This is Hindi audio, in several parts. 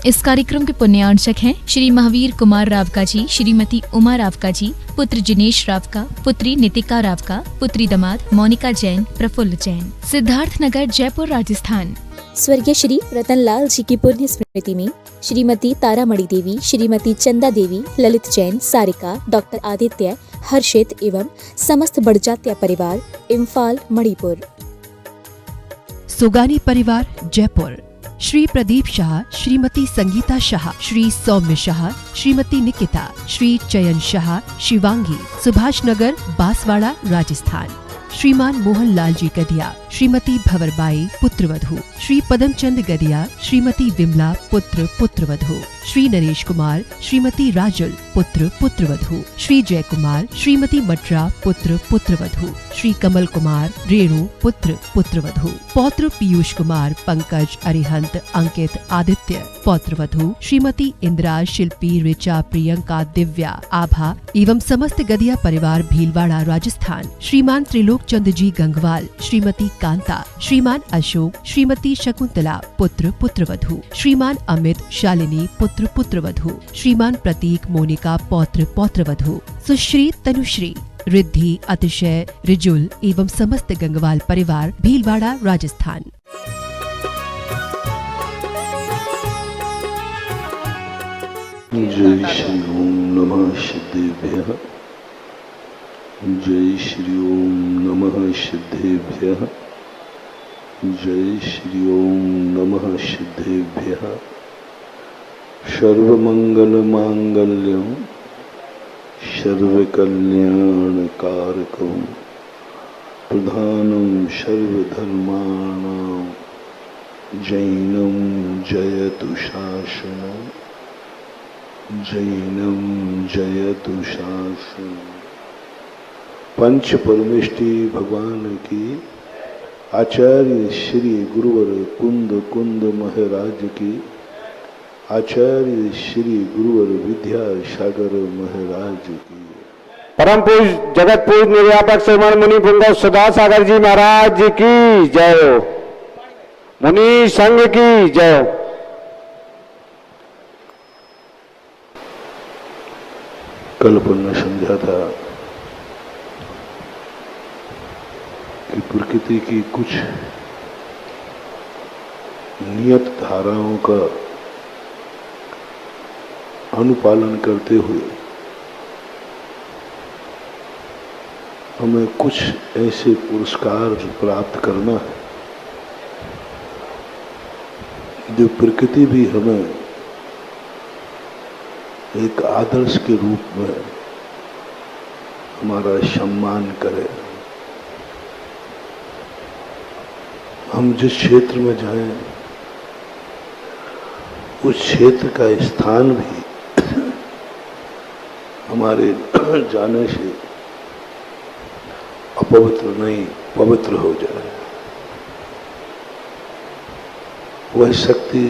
इस कार्यक्रम के पुण्यार्चक हैं श्री महावीर कुमार रावका जी, श्रीमती उमा रावका जी, पुत्र जिनेश रावका, पुत्री नितिका रावका, पुत्री दामाद मोनिका जैन, प्रफुल्ल जैन। सिद्धार्थ नगर, जयपुर, राजस्थान। स्वर्गीय श्री रतनलाल जी की पुण्य स्मृति में श्रीमती तारामणि देवी, श्रीमती चंदा देवी, ललित जैन, सारिका, डॉक्टर आदित्य, हर्षित एवं समस्त बड़जात्या परिवार, इम्फाल, मणिपुर। सुगानी परिवार, जयपुर। श्री प्रदीप शाह, श्रीमती संगीता शाह, श्री सौम्य शाह, श्रीमती निकिता, श्री चयन शाह, शिवांगी, सुभाष नगर, बांसवाड़ा, राजस्थान। श्रीमान मोहन लाल जी गदिया, श्रीमती भंवरबाई, पुत्रवधू। श्री पदमचंद गदिया, श्रीमती विमला, पुत्र पुत्रवधू। श्री नरेश कुमार, श्रीमती राजुल, पुत्र पुत्रवधू। श्री जय कुमार, श्रीमती मटरा, पुत्र पुत्रवधू। श्री कमल कुमार, रेणु, पुत्र पुत्रवधू। पौत्र पीयूष कुमार, पंकज, अरिहंत, अंकित, आदित्य, पौत्रवधू। श्रीमती इंदिरा, शिल्पी, ऋचा, प्रियंका, दिव्या, आभा एवं समस्त गदिया परिवार, भीलवाड़ा, राजस्थान। श्रीमान त्रिलोक चंद जी गंगवाल, श्रीमती कांता, श्रीमान अशोक, श्रीमती शकुंतला, पुत्र पुत्रवधू। श्रीमान अमित, शालिनी, पुत्र पुत्रवधू। श्रीमान प्रतीक, मोनिका, पौत्र पौत्रवधू। सुश्री तनुश्री, रिद्धि, अतिशय, रिजुल एवं समस्त गंगवाल परिवार, भीलवाड़ा, राजस्थान। जय श्री ओम नमः सिद्धेभ्यः। जय श्री ओम नमः सिद्धेभ्यः। जय श्री ओम नमः सिद्धेभ्यः। सर्वमंगल मांगल्यं सर्वकल्याणकारकं प्रधानं सर्वधर्माणां जैनं जयतु शासनं। जैनं जयतु शासनं। पंच परमेष्टि भगवान की, आचार्य श्री गुरुवर कुंद कुंद महाराज की, आचार्य श्री गुरुवर विद्या सागर महाराज की, परम पूज्य जगत पूज्य निर्व्यापक श्रीमान मुनि पुंगव सुधा सागर जी महाराज की जय हो। मुनि संघ की जय हो। कल ने समझा था कि प्रकृति की कुछ नियत धाराओं का अनुपालन करते हुए हमें कुछ ऐसे पुरस्कार प्राप्त करना है जो प्रकृति भी हमें एक आदर्श के रूप में हमारा सम्मान करे। हम जिस क्षेत्र में जाएं, उस क्षेत्र का स्थान भी हमारे जाने से अपवित्र नहीं, पवित्र हो जाए। वह शक्ति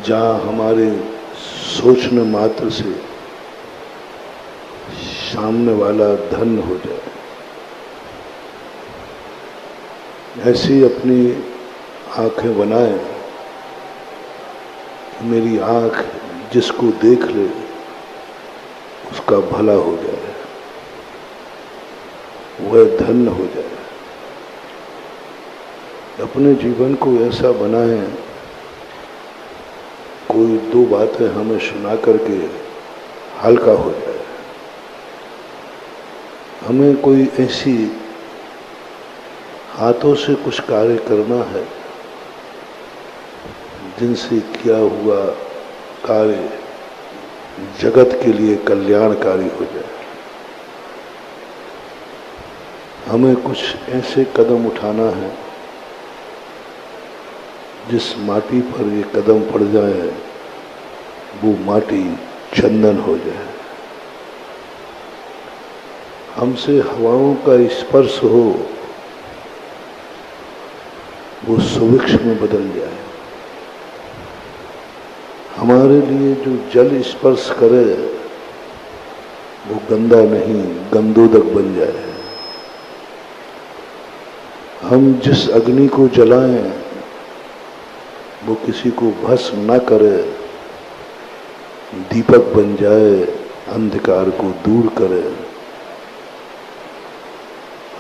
जहाँ हमारे सोचने मात्र से सामने वाला धन्य हो जाए, ऐसी अपनी आंखें बनाए। मेरी आंख जिसको देख ले उसका भला हो जाए, वह धन्य हो जाए। अपने जीवन को ऐसा बनाए, कोई दो बातें हमें सुना करके हल्का हो जाए। हमें कोई ऐसी हाथों से कुछ कार्य करना है जिनसे किया हुआ कार्य जगत के लिए कल्याणकारी हो जाए। हमें कुछ ऐसे कदम उठाना है जिस माटी पर ये कदम पड़ जाए वो माटी चंदन हो जाए। हमसे हवाओं का स्पर्श हो, वो सुवृक्ष में बदल जाए। हमारे लिए जो जल स्पर्श करे वो गंदा नहीं, गंधोदक बन जाए। हम जिस अग्नि को जलाएं वो किसी को भस्म न करे, दीपक बन जाए, अंधकार को दूर करे।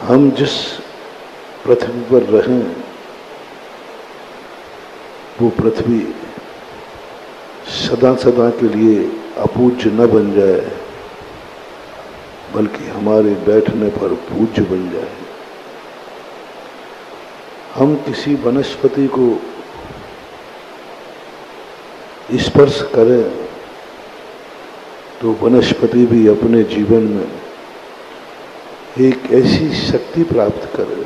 हम जिस पृथ्वी पर रहें वो पृथ्वी सदा सदा के लिए अपूज्य न बन जाए, बल्कि हमारे बैठने पर पूज्य बन जाए। हम किसी वनस्पति को स्पर्श करें तो वनस्पति भी अपने जीवन में एक ऐसी शक्ति प्राप्त करे,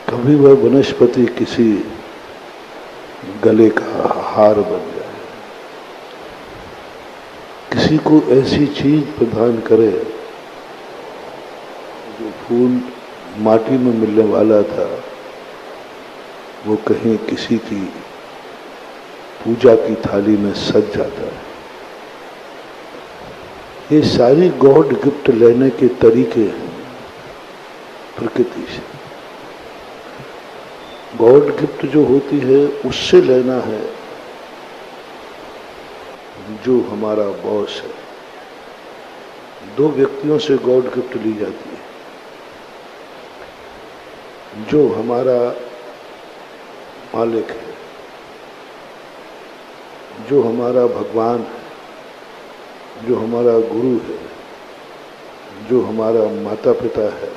कभी वह वनस्पति किसी गले का हार बन जाए, किसी को ऐसी चीज प्रदान करे जो फूल माटी में मिलने वाला था वो कहीं किसी की पूजा की थाली में सज जाता है। ये सारी गॉड गिफ्ट लेने के तरीके हैं प्रकृति से। गॉड गिफ्ट जो होती है उससे लेना है जो हमारा बॉस है। दो व्यक्तियों से गॉड गिफ्ट ली जाती है, जो हमारा मालिक है, जो हमारा भगवान है, जो हमारा गुरु है, जो हमारा माता पिता है,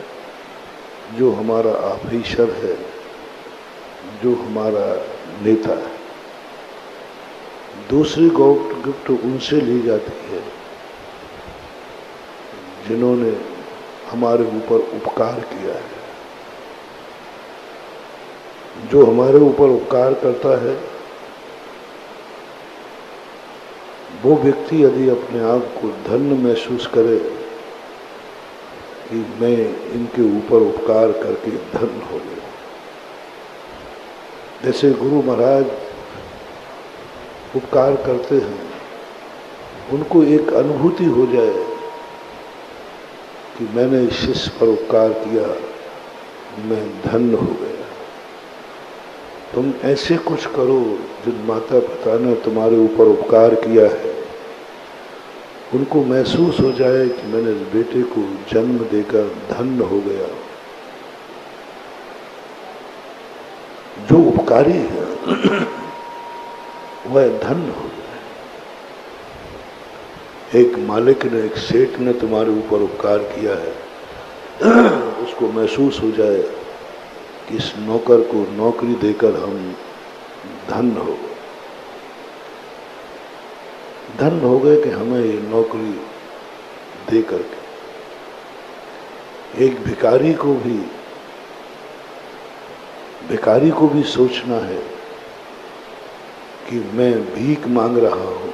जो हमारा ऑफिसर है, जो हमारा नेता है। दूसरी गॉड गिफ्ट उनसे ली जाती है जिन्होंने हमारे ऊपर उपकार किया है। जो हमारे ऊपर उपकार करता है वो व्यक्ति यदि अपने आप को धन्य महसूस करे कि मैं इनके ऊपर उपकार करके धन्य हो गया। जैसे गुरु महाराज उपकार करते हैं, उनको एक अनुभूति हो जाए कि मैंने इस शिष्य पर उपकार किया, मैं धन्य हो गया। तुम ऐसे कुछ करो जिन माता पिता ने तुम्हारे ऊपर उपकार किया है, उनको महसूस हो जाए कि मैंने इस बेटे को जन्म देकर धन्य हो गया। जो उपकारी है वह धन्य हो गया। एक मालिक ने, एक सेठ ने तुम्हारे ऊपर उपकार किया है, उसको महसूस हो जाए कि इस नौकर को नौकरी देकर हम धन्य हो गए। धन्य हो गए कि हमें ये नौकरी दे करके। एक भिखारी को भी सोचना है कि मैं भीख मांग रहा हूं,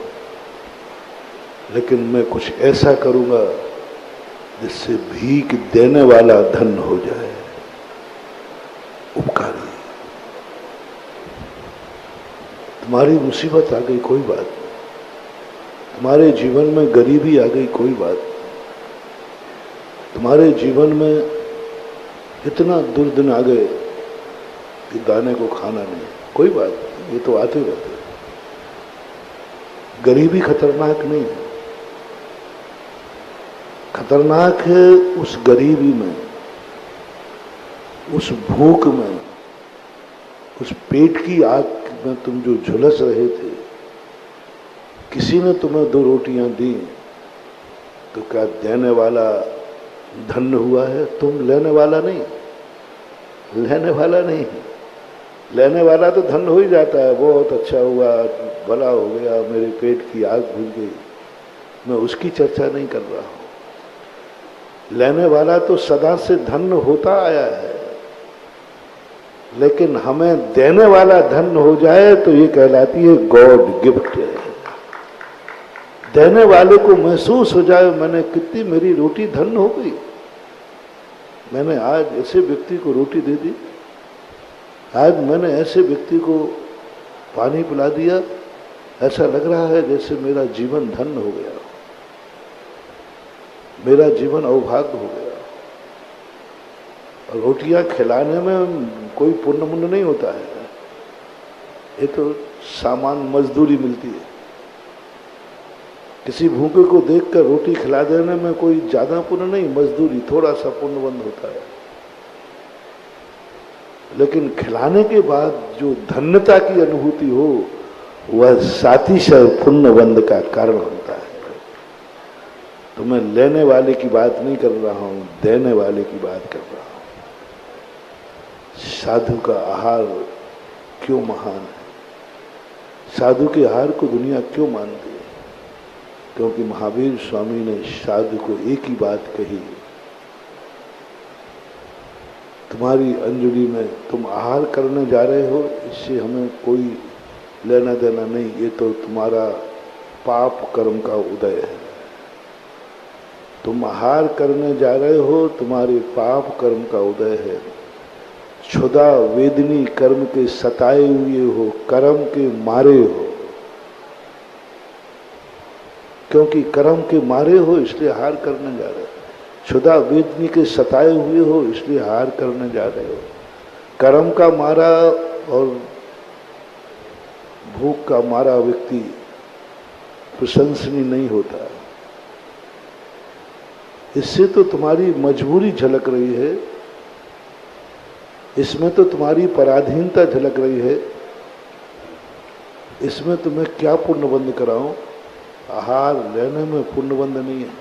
लेकिन मैं कुछ ऐसा करूंगा जिससे भीख देने वाला धन्य हो जाए। उपकारी। तुम्हारी मुसीबत आ गई, कोई बात नहीं। तुम्हारे जीवन में गरीबी आ गई, कोई बात नहीं। तुम्हारे जीवन में इतना दुर्दिन आ गए कि दाने को खाना नहीं, कोई बात नहीं, ये तो आते रहते। गरीबी खतरनाक नहीं है। खतरनाक है उस गरीबी में, उस भूख में, उस पेट की आग में तुम जो झुलस रहे थे। किसी ने तुम्हें 2 रोटियां दी तो क्या देने वाला धन्य हुआ है? तुम लेने वाला नहीं, लेने वाला नहीं। लेने वाला तो धन्य हो ही जाता है, बहुत अच्छा हुआ, भला हो गया, मेरे पेट की आग बुझ गई। मैं उसकी चर्चा नहीं कर रहा हूं। लेने वाला तो सदा से धन्य होता आया है, लेकिन हमें देने वाला धन्य हो जाए तो ये कहलाती है गॉड गिफ्ट। देने वाले को महसूस हो जाए मैंने कितनी, मेरी रोटी धन्य हो गई, मैंने आज ऐसे व्यक्ति को रोटी दे दी, आज मैंने ऐसे व्यक्ति को पानी पिला दिया, ऐसा लग रहा है जैसे मेरा जीवन धन्य हो गया, मेरा जीवन अवभाग्य हो गया। रोटियां खिलाने में कोई पुण्य मुण्य नहीं होता है, ये तो सामान्य मजदूरी मिलती है। किसी भूखे को देखकर रोटी खिला देने में कोई ज्यादा पुण्य नहीं, मजदूरी थोड़ा सा पुण्यबंद होता है। लेकिन खिलाने के बाद जो धन्यता की अनुभूति हो वह सातिशय पुण्यबंद का कारण होता है। तो मैं लेने वाले की बात नहीं कर रहा हूं, देने वाले की बात कर रहा हूं। साधु का आहार क्यों महान है? साधु के आहार को दुनिया क्यों मानती है? क्योंकि महावीर स्वामी ने साधु को एक ही बात कही, तुम्हारी अंजलि में तुम आहार करने जा रहे हो, इससे हमें कोई लेना देना नहीं, ये तो तुम्हारा पाप कर्म का उदय है। तुम आहार करने जा रहे हो, तुम्हारे पाप कर्म का उदय है। क्षुधा वेदनी कर्म के सताए हुए हो, कर्म के मारे हो। क्योंकि कर्म के मारे हो इसलिए हार करने जा रहे हो। क्षुधा वेदनी के सताए हुए हो इसलिए हार करने जा रहे हो। कर्म का मारा और भूख का मारा व्यक्ति प्रशंसनीय नहीं होता। इससे तो तुम्हारी मजबूरी झलक रही है, इसमें तो तुम्हारी पराधीनता झलक रही है। इसमें तुम्हें क्या पुण्यबंध कराऊं? आहार लेने में पुण्यबंध नहीं है,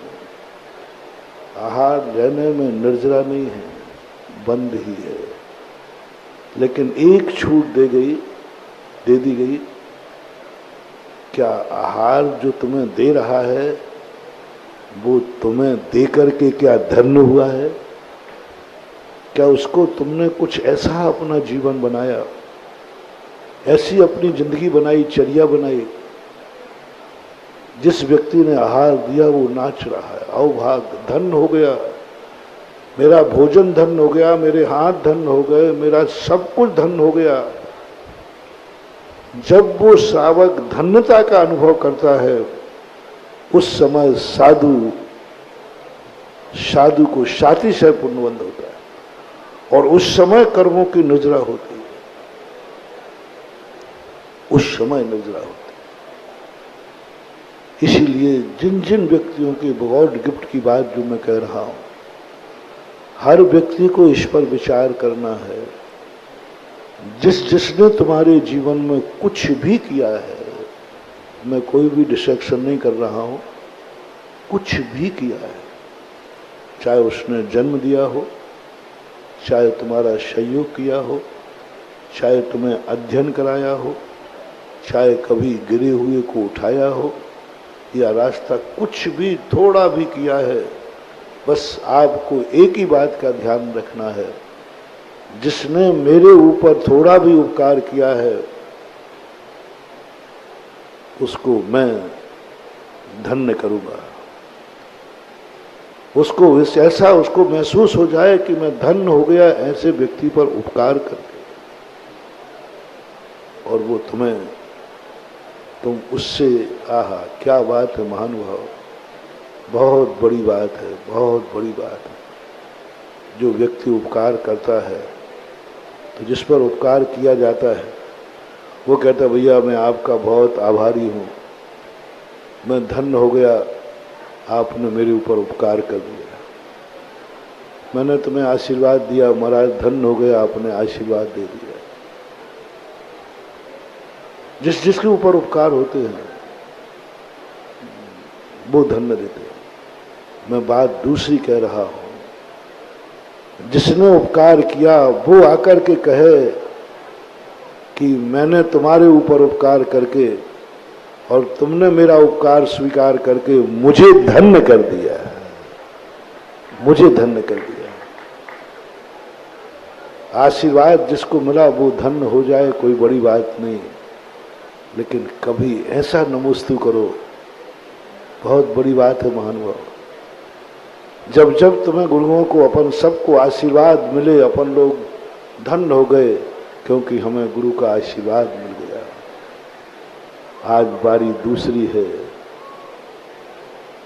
आहार लेने में निर्जरा नहीं है, बंद ही है। लेकिन एक छूट दे दी गई। क्या आहार जो तुम्हें दे रहा है वो तुम्हें दे करके क्या धन्य हुआ है? क्या उसको तुमने कुछ ऐसा अपना जीवन बनाया, ऐसी अपनी जिंदगी बनाई, चर्या बनाई? जिस व्यक्ति ने आहार दिया वो नाच रहा है, आओ भाग, धन्य हो गया, मेरा भोजन धन्य हो गया, मेरे हाथ धन्य हो गए, मेरा सब कुछ धन्य हो गया। जब वो श्रावक धन्यता का अनुभव करता है उस समय साधु को सातिशय पुण्यबंध होता है और उस समय कर्मों की निर्जरा होती है, उस समय निर्जरा होती है। इसीलिए जिन जिन व्यक्तियों के गॉड गिफ्ट की बात जो मैं कह रहा हूं, हर व्यक्ति को इस पर विचार करना है। जिसने तुम्हारे जीवन में कुछ भी किया है, मैं कोई भी डिस्ट्रैक्शन नहीं कर रहा हूं, कुछ भी किया है, चाहे उसने जन्म दिया हो, चाहे तुम्हारा सहयोग किया हो, चाहे तुम्हें अध्ययन कराया हो, चाहे कभी गिरे हुए को उठाया हो या रास्ता कुछ भी थोड़ा भी किया है, बस आपको एक ही बात का ध्यान रखना है, जिसने मेरे ऊपर थोड़ा भी उपकार किया है उसको मैं धन्य करूंगा। उसको ऐसा उसको महसूस हो जाए कि मैं धन्य हो गया ऐसे व्यक्ति पर उपकार करके, और वो तुम उससे, आहा क्या बात है महानुभाव, बहुत बड़ी बात है, बहुत बड़ी बात है। जो व्यक्ति उपकार करता है तो जिस पर उपकार किया जाता है वो कहता है भैया मैं आपका बहुत आभारी हूँ, मैं धन्य हो गया, आपने मेरे ऊपर उपकार कर दिया, मैंने तुम्हें आशीर्वाद दिया महाराज, धन्य हो गया, आपने आशीर्वाद दे दिया। जिसके ऊपर उपकार होते हैं वो धन्य देते हैं। मैं बात दूसरी कह रहा हूं, जिसने उपकार किया वो आकर के कहे कि मैंने तुम्हारे ऊपर उपकार करके और तुमने मेरा उपकार स्वीकार करके मुझे धन्य कर दिया, मुझे धन्य कर दिया। आशीर्वाद जिसको मिला वो धन्य हो जाए, कोई बड़ी बात नहीं, लेकिन कभी ऐसा नमोस्तु करो, बहुत बड़ी बात है महानुभाव। जब जब तुम्हें गुरुओं को अपन सबको आशीर्वाद मिले, अपन लोग धन्य हो गए क्योंकि हमें गुरु का आशीर्वाद मिल गया। आज बारी दूसरी है,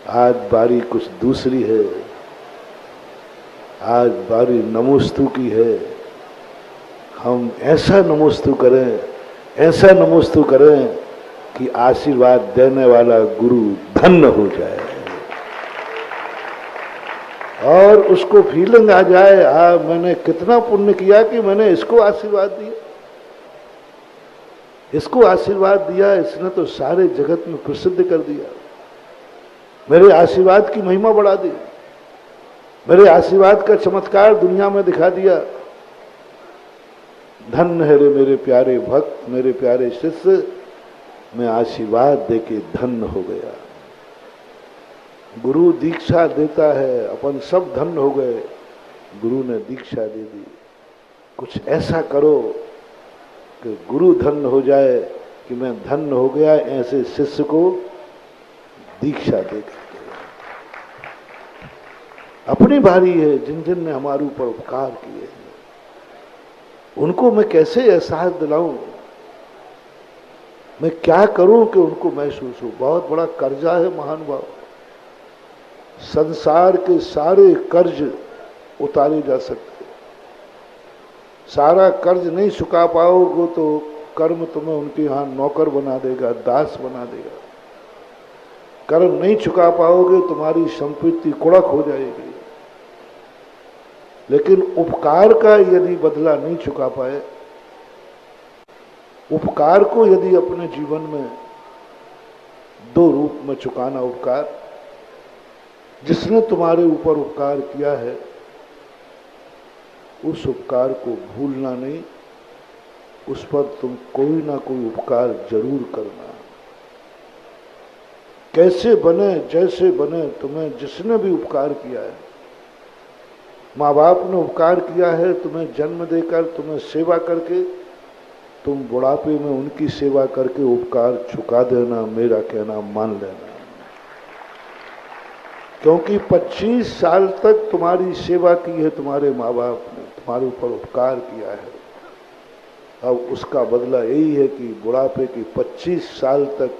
आज बारी कुछ दूसरी है, आज बारी नमोस्तु की है। हम ऐसा नमोस्तु करें ऐसा नमोस्तु करें कि आशीर्वाद देने वाला गुरु धन्य हो जाए और उसको फीलिंग आ जाए, मैंने कितना पुण्य किया कि मैंने इसको आशीर्वाद दिया, इसको आशीर्वाद दिया, इसने तो सारे जगत में प्रसिद्ध कर दिया, मेरे आशीर्वाद की महिमा बढ़ा दी, मेरे आशीर्वाद का चमत्कार दुनिया में दिखा दिया। धन्य है रे मेरे प्यारे भक्त, मेरे प्यारे शिष्य, मैं आशीर्वाद देके धन्य हो गया। गुरु दीक्षा देता है, अपन सब धन्य हो गए, गुरु ने दीक्षा दे दी। कुछ ऐसा करो कि गुरु धन्य हो जाए कि मैं धन्य हो गया, ऐसे शिष्य को दीक्षा दे करके। अपनी बारी है, जिन जिन ने हमारे ऊपर उपकार किए हैं उनको मैं कैसे एहसास दिलाऊं, मैं क्या करूं कि उनको महसूस हो। बहुत बड़ा कर्जा है महानुभाव, संसार के सारे कर्ज उतारे जा सकते, सारा कर्ज नहीं चुका पाओगे तो कर्म तुम्हें उनके यहाँ नौकर बना देगा, दास बना देगा। कर्म नहीं चुका पाओगे तुम्हारी संपत्ति कुड़क हो जाएगी। लेकिन उपकार का यदि बदला नहीं चुका पाए, उपकार को यदि अपने जीवन में दो रूप में चुकाना, उपकार जिसने तुम्हारे ऊपर उपकार किया है उस उपकार को भूलना नहीं, उस पर तुम कोई ना कोई उपकार जरूर करना। कैसे बने जैसे बने, तुम्हें जिसने भी उपकार किया है, माँ बाप ने उपकार किया है तुम्हें जन्म देकर, तुम्हें सेवा करके, तुम बुढ़ापे में उनकी सेवा करके उपकार चुका देना, मेरा कहना मान लेना। क्योंकि 25 साल तक तुम्हारी सेवा की है तुम्हारे माँ बाप ने, तुम्हारे ऊपर उपकार किया है। अब उसका बदला यही है कि बुढ़ापे की 25 साल तक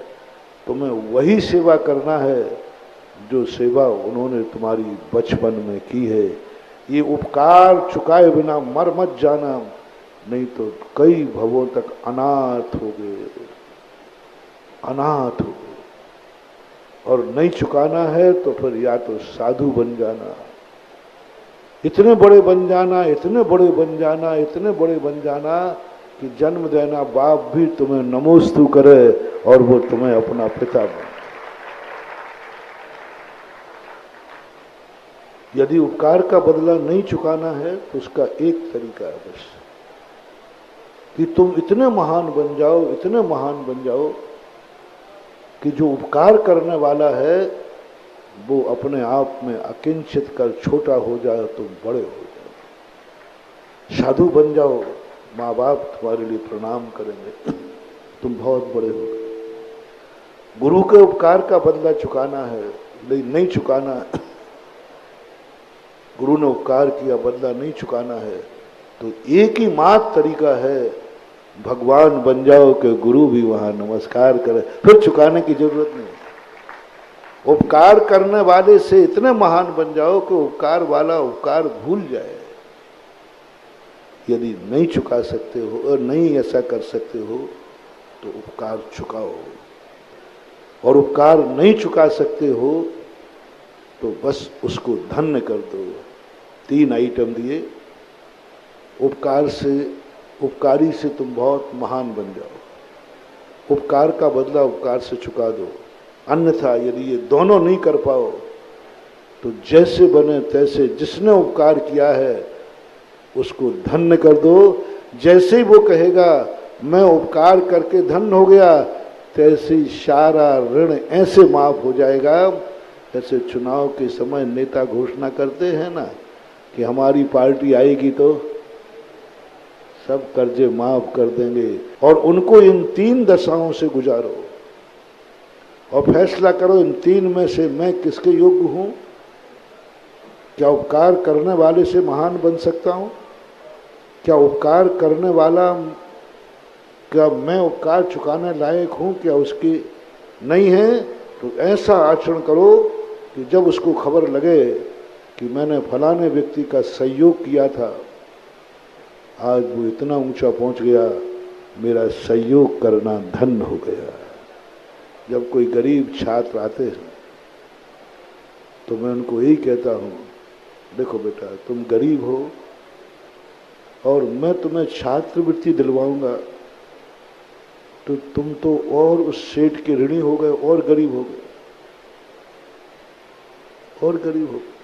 तुम्हें वही सेवा करना है जो सेवा उन्होंने तुम्हारी बचपन में की है। ये उपकार चुकाए बिना मर मत जाना, नहीं तो कई भवों तक अनाथ हो गए, अनाथ हो गए। और नहीं चुकाना है तो फिर या तो साधु बन जाना, इतने बड़े बन जाना, इतने बड़े बन जाना, इतने बड़े बन जाना कि जन्म देना बाप भी तुम्हें नमोस्तु करे और वो तुम्हें अपना पिता बने। यदि उपकार का बदला नहीं चुकाना है तो उसका एक तरीका है बस, कि तुम इतने महान बन जाओ, इतने महान बन जाओ कि जो उपकार करने वाला है वो अपने आप में अकिंचित कर छोटा हो जाए, तुम बड़े हो जाओ, साधु बन जाओ, माँ बाप तुम्हारे लिए प्रणाम करेंगे, तुम बहुत बड़े हो गए। गुरु के उपकार का बदला चुकाना है, लेकिन नहीं चुकाना है, गुरु ने उपकार किया बदला नहीं चुकाना है, तो एक ही मात्र तरीका है, भगवान बन जाओ कि गुरु भी वहां नमस्कार करे, फिर चुकाने की जरूरत नहीं। उपकार करने वाले से इतने महान बन जाओ कि उपकार वाला उपकार भूल जाए। यदि नहीं चुका सकते हो और नहीं ऐसा कर सकते हो तो उपकार चुकाओ, और उपकार नहीं चुका सकते हो तो बस उसको धन्य कर दो। 3 आइटम दिए, उपकार से, उपकारी से तुम बहुत महान बन जाओ, उपकार का बदला उपकार से चुका दो। अन्यथा यदि ये दोनों नहीं कर पाओ तो जैसे बने तैसे जिसने उपकार किया है उसको धन्य कर दो। जैसे ही वो कहेगा मैं उपकार करके धन्य हो गया, तैसे ही सारा ऋण ऐसे माफ हो जाएगा। ऐसे चुनाव के समय नेता घोषणा करते हैं ना कि हमारी पार्टी आएगी तो सब कर्जे माफ कर देंगे, और उनको इन 3 दशाओं से गुजारो और फैसला करो इन 3 में से मैं किसके योग्य हूं। क्या उपकार करने वाले से महान बन सकता हूं? क्या उपकार करने वाला, क्या मैं उपकार चुकाने लायक हूं? क्या उसकी नहीं है? तो ऐसा आचरण करो कि जब उसको खबर लगे कि मैंने फलाने व्यक्ति का सहयोग किया था, आज वो इतना ऊंचा पहुंच गया, मेरा सहयोग करना धन्य हो गया। जब कोई गरीब छात्र आते हैं तो मैं उनको यही कहता हूँ, देखो बेटा तुम गरीब हो और मैं तुम्हें छात्रवृत्ति दिलवाऊंगा तो तुम तो और उस सेठ के ऋणी हो गए और गरीब हो गए और गरीब हो गए।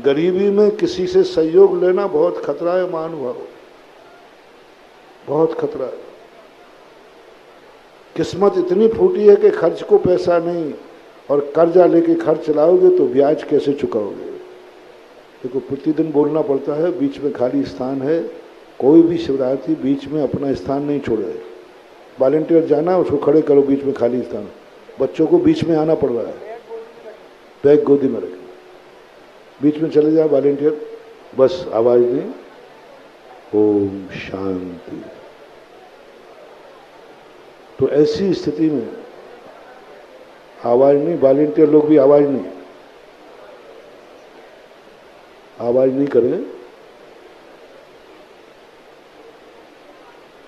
गरीबी में किसी से सहयोग लेना बहुत खतरा है महानुभाव, बहुत खतरा है। किस्मत इतनी फूटी है कि खर्च को पैसा नहीं और कर्जा लेके खर्च चलाओगे तो ब्याज कैसे चुकाओगे। देखो प्रतिदिन बोलना पड़ता है, बीच में खाली स्थान है, कोई भी शिवरात्रि बीच में अपना स्थान नहीं छोड़े। वॉलंटियर जाना उसको खड़े करो, बीच में खाली स्थान। बच्चों को बीच में आना पड़ रहा है, बैग गोदी में रखें, बीच में चले जाए वॉलंटियर, बस आवाज नहीं, ओम शांति। तो ऐसी स्थिति में आवाज नहीं, वॉलंटियर लोग भी आवाज नहीं करें,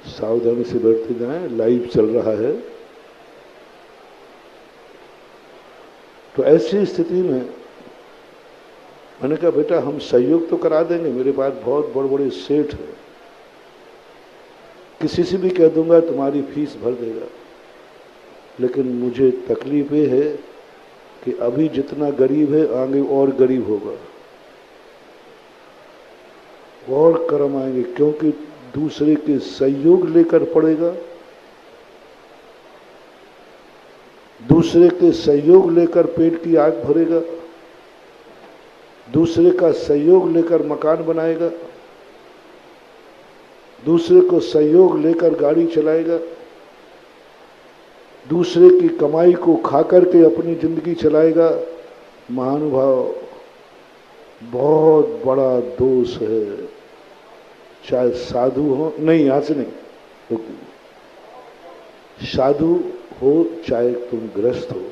सावधानी से बैठते जाएं, लाइव चल रहा है। तो ऐसी स्थिति में मैंने कहा बेटा हम सहयोग तो करा देंगे, मेरे पास बहुत बड़े बड़े सेठ हैं, किसी से भी कह दूंगा तुम्हारी फीस भर देगा, लेकिन मुझे तकलीफ ये है कि अभी जितना गरीब है आगे और गरीब होगा और कर्म आएंगे, क्योंकि दूसरे के सहयोग लेकर पड़ेगा, दूसरे के सहयोग लेकर पेट की आग भरेगा, दूसरे का सहयोग लेकर मकान बनाएगा, दूसरे को सहयोग लेकर गाड़ी चलाएगा, दूसरे की कमाई को खाकर के अपनी जिंदगी चलाएगा। महानुभाव बहुत बड़ा दोष है, चाहे साधु हो, नहीं यहाँ से नहीं, साधु हो चाहे तुम गृहस्थ हो,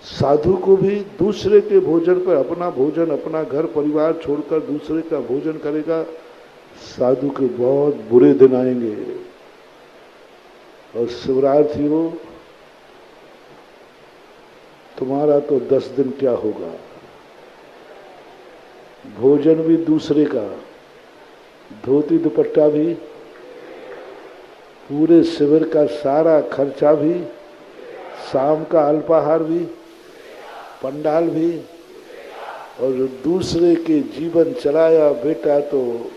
साधु को भी दूसरे के भोजन पर अपना भोजन, अपना घर परिवार छोड़कर दूसरे का भोजन करेगा, साधु के बहुत बुरे दिन आएंगे। और शिवरात्रियों तुम्हारा तो 10 दिन क्या होगा, भोजन भी दूसरे का, धोती दुपट्टा भी, पूरे शिविर का सारा खर्चा भी, शाम का अल्पाहार भी, पंडाल भी, और जो दूसरे के जीवन चलाया बेटा, तो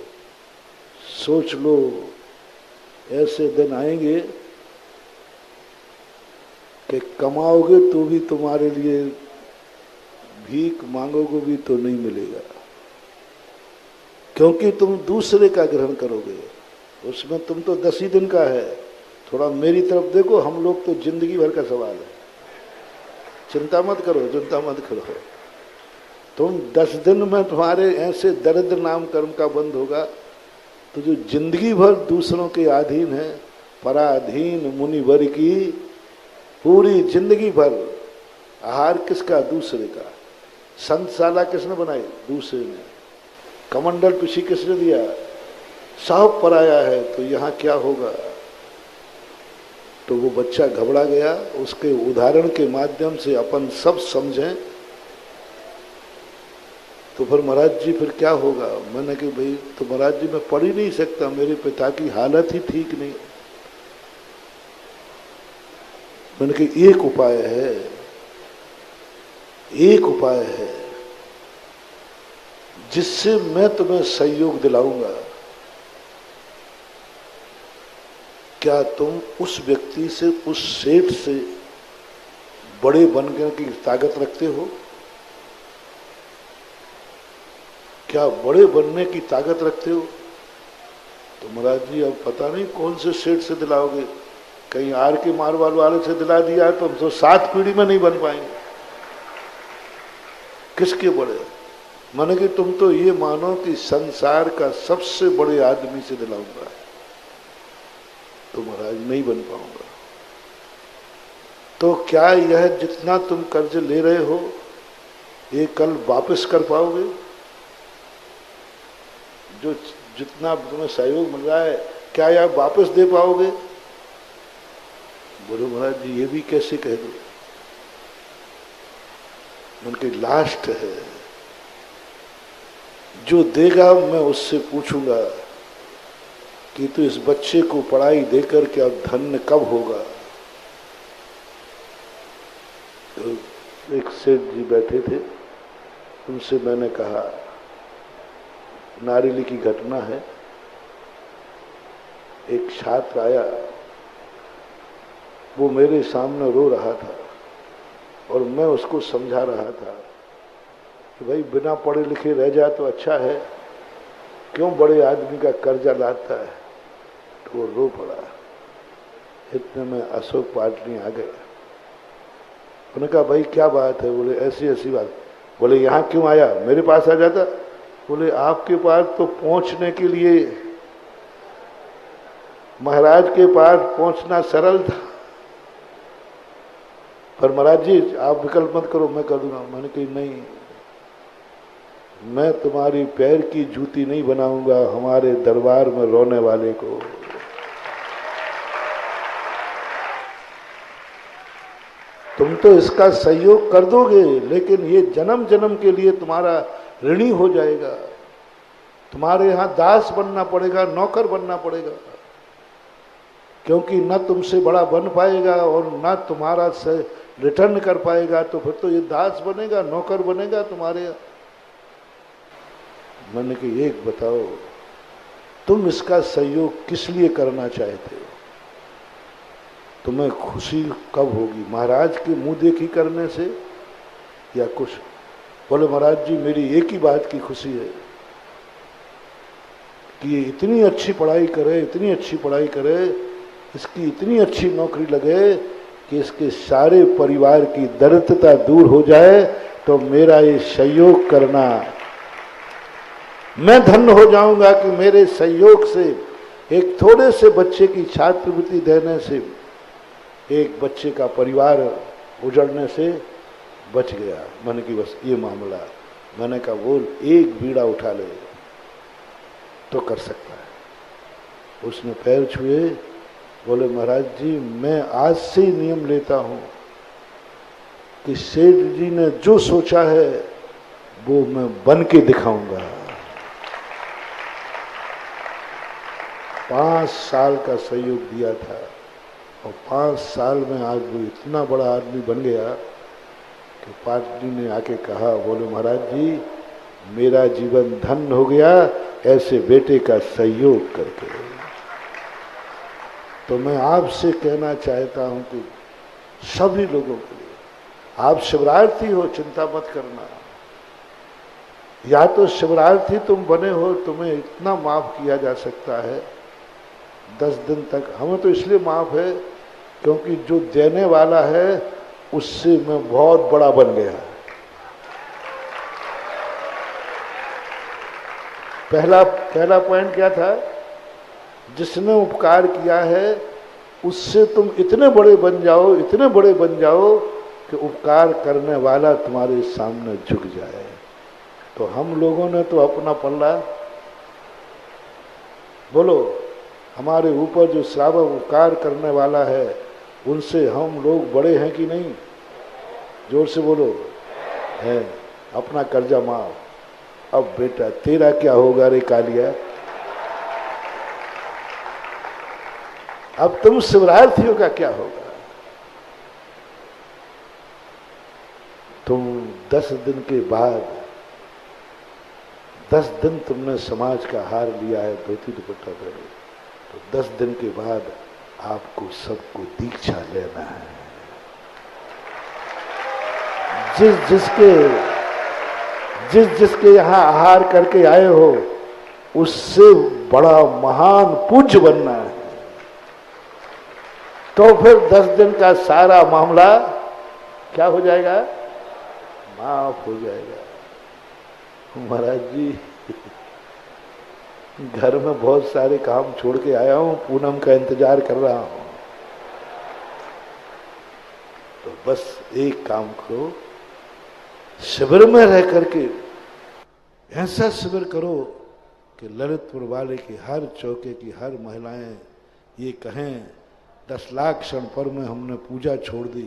सोच लो ऐसे दिन आएंगे कि कमाओगे तो भी तुम्हारे लिए भीख मांगोगे भी तो नहीं मिलेगा, क्योंकि तुम दूसरे का ग्रहण करोगे। उसमें तुम तो 10 ही दिन का है, थोड़ा मेरी तरफ देखो, हम लोग तो जिंदगी भर का सवाल है। चिंता मत करो, चिंता मत करो, तुम 10 दिन में तुम्हारे ऐसे दरिद्र नाम कर्म का बंद होगा, तो जो जिंदगी भर दूसरों के अधीन है, पराधीन मुनिवर की पूरी जिंदगी भर। आहार किसका? दूसरे का। संतशाला किसने बनाई? दूसरे ने। कमंडल पिछी किसने दिया? सब पराया है, तो यहाँ क्या होगा? तो वो बच्चा घबरा गया। उसके उदाहरण के माध्यम से अपन सब समझें तो फिर महाराज जी फिर क्या होगा? मैंने कहा भाई तो महाराज जी मैं पढ़ ही नहीं सकता, मेरे पिता की हालत ही ठीक नहीं। मैंने कहा एक उपाय है, एक उपाय है जिससे मैं तुम्हें सहयोग दिलाऊंगा। क्या तुम उस व्यक्ति से, उस सेठ से बड़े बनने की ताकत रखते हो? क्या बड़े बनने की ताकत रखते हो? तो महाराज जी अब पता नहीं कौन से सेठ से दिलाओगे, कहीं आर के मारवाल वाले से दिला दिया तो हम तो 7 पीढ़ी में नहीं बन पाएंगे। किसके बड़े? माने कि तुम तो ये मानो कि संसार का सबसे बड़े आदमी से दिलाऊंगा, तो महाराज नहीं बन पाऊंगा। तो क्या यह जितना तुम कर्ज ले रहे हो ये कल वापस कर पाओगे? जितना तुम्हें सहयोग मिल रहा है क्या आप वापस दे पाओगे? बोले महाराज जी ये भी कैसे कह दो, उनकी लास्ट है, जो देगा मैं उससे पूछूंगा कि तू इस बच्चे को पढ़ाई देकर के अब धन्य कब होगा। तो एक सेठ जी बैठे थे, उनसे मैंने कहा नारेली की घटना है, एक छात्र आया, वो मेरे सामने रो रहा था और मैं उसको समझा रहा था कि भाई बिना पढ़े लिखे रह जाए तो अच्छा है, क्यों बड़े आदमी का कर्जा लाता है। तो वो रो पड़ा। इतने में अशोक पाटनी आ गए। उन्होंने कहा भाई क्या बात है? बोले ऐसी ऐसी बात। बोले यहाँ क्यों आया, मेरे पास आ जाता। बोले आपके पास तो पहुंचने के लिए महाराज के पास पहुंचना सरल था, पर महाराज जी आप विकल्प मत करो, मैं कर दूंगा। मैंने कही नहीं, मैं तुम्हारी पैर की जूती नहीं बनाऊंगा हमारे दरबार में रोने वाले को। तुम तो इसका सहयोग कर दोगे, लेकिन ये जन्म जन्म के लिए तुम्हारा ऋणी हो जाएगा। तुम्हारे यहां दास बनना पड़ेगा, नौकर बनना पड़ेगा, क्योंकि न तुमसे बड़ा बन पाएगा और न तुम्हारा से रिटर्न कर पाएगा। तो फिर तो ये दास बनेगा, नौकर बनेगा तुम्हारे। मैंने कहा एक बताओ, तुम इसका सहयोग किस लिए करना चाहते हो? तुम्हें खुशी कब होगी, महाराज के मुंह देखी करने से या कुछ? बोले महाराज जी मेरी एक ही बात की खुशी है कि ये इतनी अच्छी पढ़ाई करे, इतनी अच्छी पढ़ाई करे, इसकी इतनी अच्छी नौकरी लगे कि इसके सारे परिवार की दरिद्रता दूर हो जाए, तो मेरा ये सहयोग करना, मैं धन्य हो जाऊंगा कि मेरे सहयोग से एक थोड़े से बच्चे की छात्रवृत्ति देने से एक बच्चे का परिवार उजड़ने से बच गया। मैंने कि बस ये मामला, मैंने कहा बोल एक बीड़ा उठा ले तो कर सकता है। उसने पैर छुए, बोले महाराज जी मैं आज से नियम लेता हूं कि सेठ जी ने जो सोचा है वो मैं बन के दिखाऊंगा। 5 साल का सहयोग दिया था और 5 साल में आज वो इतना बड़ा आदमी बन गया कि पाटनी ने आके कहा, बोले महाराज जी मेरा जीवन धन्य हो गया ऐसे बेटे का सहयोग करके। तो मैं आपसे कहना चाहता हूं कि सभी लोगों के लिए, आप शिवरार्थी हो चिंता मत करना, या तो शिवरार्थी तुम बने हो, तुम्हें इतना माफ किया जा सकता है 10 दिन तक। हमें तो इसलिए माफ है क्योंकि जो देने वाला है उससे मैं बहुत बड़ा बन गया। पहला पॉइंट क्या था? जिसने उपकार किया है उससे तुम इतने बड़े बन जाओ, इतने बड़े बन जाओ कि उपकार करने वाला तुम्हारे सामने झुक जाए। तो हम लोगों ने तो अपना पल्ला, बोलो हमारे ऊपर जो श्रावक उपकार करने वाला है उनसे हम लोग बड़े हैं कि नहीं? जोर से बोलो, है। अपना कर्जा माफ। अब बेटा तेरा क्या होगा रे कालिया? अब तुम शिवरार्थियों का क्या होगा? तुम 10 दिन के बाद, 10 दिन तुमने समाज का हार लिया है, धोती दुपट्टा पहने, तो 10 दिन के बाद आपको सबको दीक्षा लेना है। जिसके यहाँ आहार करके आए हो उससे बड़ा महान पूज्य बनना है। तो फिर 10 दिन का सारा मामला क्या हो जाएगा? माफ हो जाएगा। महाराज जी घर में बहुत सारे काम छोड़ के आया हूं, पूनम का इंतजार कर रहा हूं। तो बस एक काम करो, शिविर में रह करके ऐसा शिविर करो कि ललितपुर वाले की हर चौके की हर महिलाएं ये कहें 10 लाख क्षण पर में हमने पूजा छोड़ दी,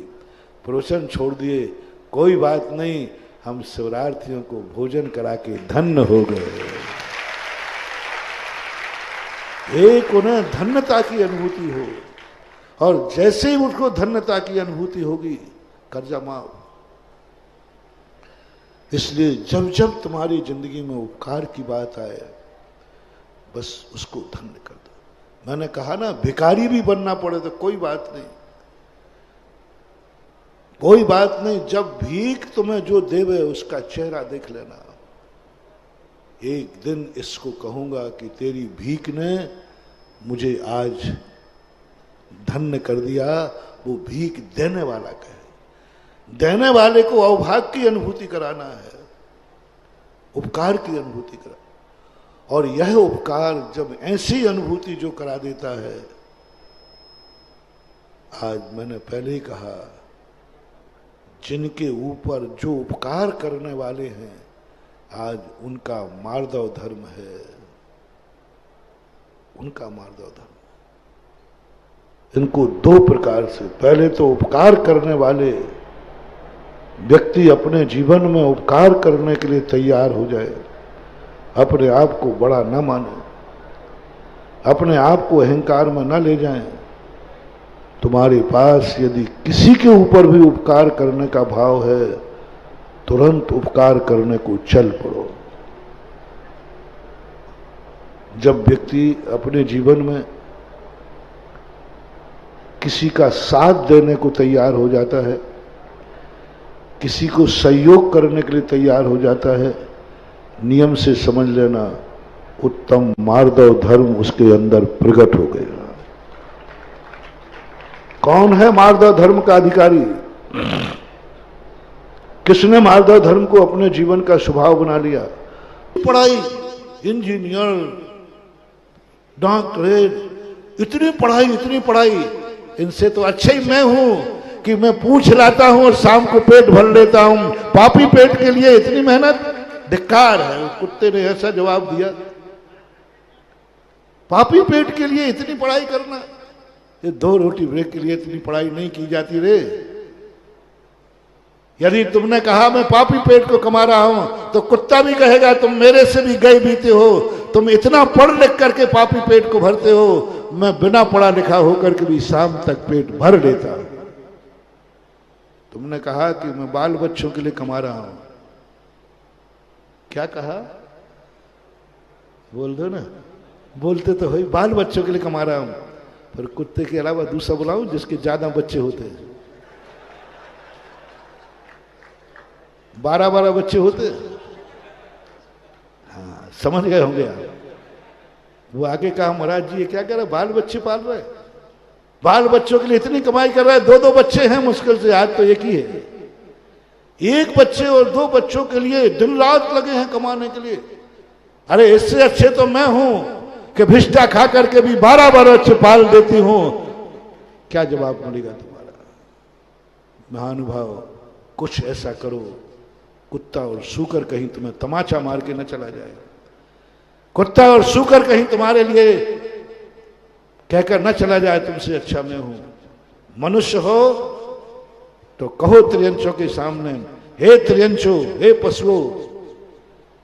प्रवचन छोड़ दिए, कोई बात नहीं, हम शिवरार्थियों को भोजन करा के धन्य हो गए। एक उन्हें धन्यता की अनुभूति हो, और जैसे ही उनको धन्यता की अनुभूति होगी कर्जा माफ। इसलिए जब जब तुम्हारी जिंदगी में उपकार की बात आए बस उसको धन्य कर दो। मैंने कहा ना, भिखारी भी बनना पड़े तो कोई बात नहीं, कोई बात नहीं, जब भीख तुम्हें जो देवे उसका चेहरा देख लेना। एक दिन इसको कहूंगा कि तेरी भीख ने मुझे आज धन्य कर दिया। वो भीख देने वाला कहे, देने वाले को अवभाग की अनुभूति कराना है, उपकार की अनुभूति करा। और यह उपकार जब ऐसी अनुभूति जो करा देता है, आज मैंने पहले ही कहा, जिनके ऊपर जो उपकार करने वाले हैं आज उनका मार्दव धर्म है, उनका मार्दव धर्म। इनको 2 प्रकार से, पहले तो उपकार करने वाले व्यक्ति अपने जीवन में उपकार करने के लिए तैयार हो जाए, अपने आप को बड़ा न माने, अपने आप को अहंकार में न ले जाएं। तुम्हारे पास यदि किसी के ऊपर भी उपकार करने का भाव है, तुरंत उपकार करने को चल पड़ो। जब व्यक्ति अपने जीवन में किसी का साथ देने को तैयार हो जाता है, किसी को सहयोग करने के लिए तैयार हो जाता है, नियम से समझ लेना उत्तम मार्दव धर्म उसके अंदर प्रकट हो गया। कौन है मार्दव धर्म का अधिकारी? किसने मार्दव धर्म को अपने जीवन का स्वभाव बना लिया? पढ़ाई, इंजीनियर, डॉक्टरेट, इतनी पढ़ाई, इनसे तो अच्छा ही मैं हूं कि मैं पूछ लाता हूं और शाम को पेट भर लेता हूं। पापी पेट के लिए इतनी मेहनत, धिक्कार है। कुत्ते ने ऐसा जवाब दिया, पापी पेट के लिए इतनी पढ़ाई करना, ये 2 रोटी ब्रेक के लिए इतनी पढ़ाई नहीं की जाती रे। यदि तुमने कहा मैं पापी पेट को कमा रहा हूं तो कुत्ता भी कहेगा तुम मेरे से भी गए बीते हो, तुम इतना पढ़ लिख करके पापी पेट को भरते हो, मैं बिना पढ़ा लिखा होकर के भी शाम तक पेट भर लेता। तुमने कहा कि मैं बाल बच्चों के लिए कमा रहा हूं, क्या कहा? बोल दो ना, बोलते तो हो, बाल बच्चों के लिए कमा रहा हूं, पर कुत्ते के अलावा दूसरा बुलाऊं जिसके ज्यादा बच्चे होते हैं? 12 बच्चे होते। हाँ, समझ गए होंगे आप। वो आगे कहा महाराज जी ये क्या कर रहा है, बाल बच्चे पाल रहे, बाल बच्चों के लिए इतनी कमाई कर रहा है, 2 बच्चे हैं मुश्किल से, आज तो एक ही है। 1 बच्चे और 2 बच्चों के लिए दिन रात लगे हैं कमाने के लिए। अरे इससे अच्छे तो मैं हूं कि भिष्टा खा करके भी 12 बच्चे पाल देती हूं। क्या जवाब मिलेगा तुम्हारा? महानुभाव, कुछ ऐसा करो कुत्ता और सूकर कहीं तुम्हें तमाचा मार के न चला जाए, कुत्ता और सूकर कहीं तुम्हारे लिए कहकर न चला जाए तुमसे अच्छा मैं हूं। मनुष्य हो तो कहो त्रियंचों के सामने, हे त्रियंचो, हे पशुओं,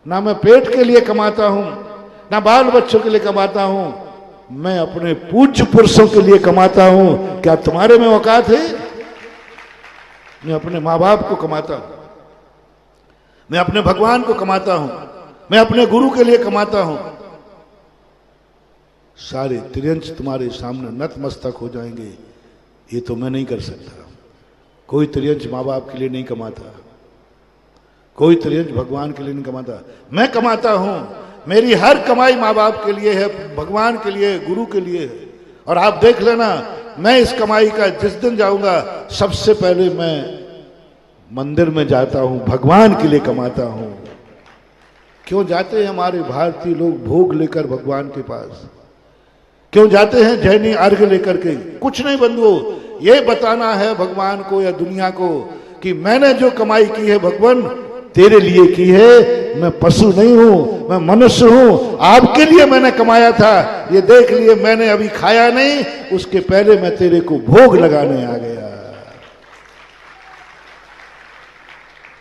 ना मैं पेट के लिए कमाता हूं, ना बाल बच्चों के लिए कमाता हूं, मैं अपने पूज्य पुरुषों के लिए कमाता हूं। क्या तुम्हारे में औकात है? मैं अपने माँ बाप को कमाता हूं, मैं अपने भगवान को कमाता हूं, मैं अपने गुरु के लिए कमाता हूं। सारे त्रियंच तुम्हारे सामने नतमस्तक हो जाएंगे। ये तो मैं नहीं कर सकता। कोई त्रियंच माँ बाप के लिए नहीं कमाता, कोई त्रियंच भगवान के लिए नहीं कमाता। मैं कमाता हूं, मेरी हर कमाई माँ बाप के लिए है, भगवान के लिए, गुरु के लिए है। और आप देख लेना, मैं इस कमाई का जिस दिन जाऊंगा सबसे पहले मैं मंदिर में जाता हूं, भगवान के लिए कमाता हूं। क्यों जाते हैं हमारे भारतीय लोग भोग लेकर भगवान के पास? क्यों जाते हैं जैनी अर्घ लेकर के? कुछ नहीं बंधुओं, ये बताना है भगवान को या दुनिया को कि मैंने जो कमाई की है भगवान तेरे लिए की है। मैं पशु नहीं हूं, मैं मनुष्य हूं, आपके लिए मैंने कमाया था। ये देख लिए मैंने अभी खाया नहीं, उसके पहले मैं तेरे को भोग लगाने आ गया।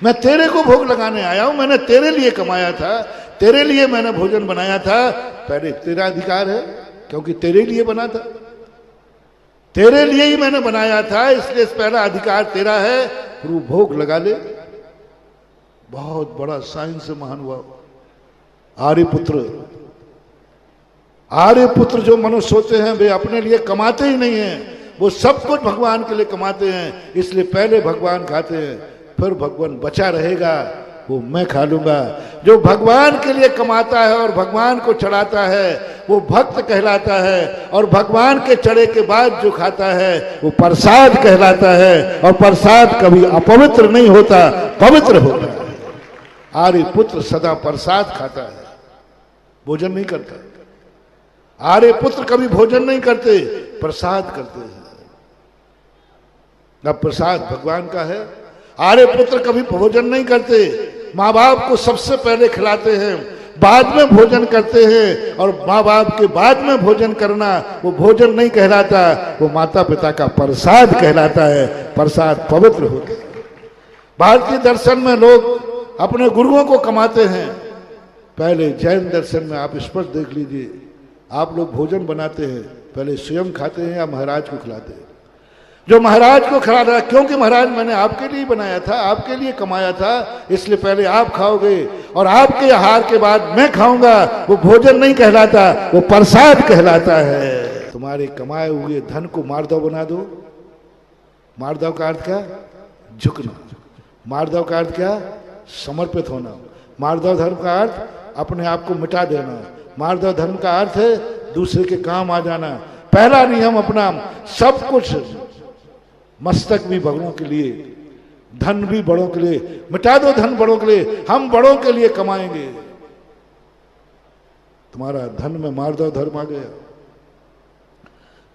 मैं तेरे को भोग लगाने आया हूं, मैंने तेरे लिए कमाया था, तेरे लिए मैंने भोजन बनाया था। पहले तेरा अधिकार है, क्योंकि तेरे लिए बना था, तेरे लिए ही मैंने बनाया था, इसलिए पहला अधिकार तेरा है। फिर वो भोग लगा ले। बहुत बड़ा साइंस से महानुभाव आर्यपुत्र। आर्यपुत्र जो मनुष्य होते हैं वे अपने लिए कमाते ही नहीं हैं, वो सब कुछ भगवान के लिए कमाते हैं। इसलिए पहले भगवान खाते हैं, फिर भगवान बचा रहेगा वो मैं खा लूंगा। जो भगवान के लिए कमाता है और भगवान को चढ़ाता है वो भक्त कहलाता है, और भगवान के चढ़े के बाद जो खाता है वो प्रसाद कहलाता है। और प्रसाद कभी अपवित्र नहीं होता, पवित्र होता है। आर्यपुत्र सदा प्रसाद खाता है, भोजन नहीं करता। आर्यपुत्र कभी भोजन नहीं करते, प्रसाद करते हैं। अब प्रसाद भगवान का है। आर्यपुत्र कभी भोजन नहीं करते, माँ बाप को सबसे पहले खिलाते हैं, बाद में भोजन करते हैं। और माँ बाप के बाद में भोजन करना वो भोजन नहीं कहलाता, वो माता पिता का प्रसाद कहलाता है। प्रसाद पवित्र होता है। भारतीय दर्शन में लोग अपने गुरुओं को कमाते हैं। पहले जैन दर्शन में आप स्पष्ट देख लीजिए, आप लोग भोजन बनाते हैं, पहले स्वयं खाते हैं या महाराज को खिलाते हैं? जो महाराज को खिला रहा है, क्योंकि महाराज मैंने आपके लिए बनाया था, आपके लिए कमाया था, इसलिए पहले आप खाओगे और आपके आहार के बाद मैं खाऊंगा। वो भोजन नहीं कहलाता, वो प्रसाद कहलाता है। तुम्हारे कमाए हुए धन को मारदव बना दो। मारदव का अर्थ क्या? झुकना। मारदव का अर्थ क्या? समर्पित होना। मारदव धर्म का अर्थ अपने आप को मिटा देना। मारदव धर्म का अर्थ है दूसरे के काम आ जाना। पहला नियम अपना सब कुछ, मस्तक भी बड़ों के लिए, धन भी बड़ों के लिए, मिटा दो धन बड़ों के लिए, हम बड़ों के लिए कमाएंगे। तुम्हारा धन में मारदव धर्म आ गया।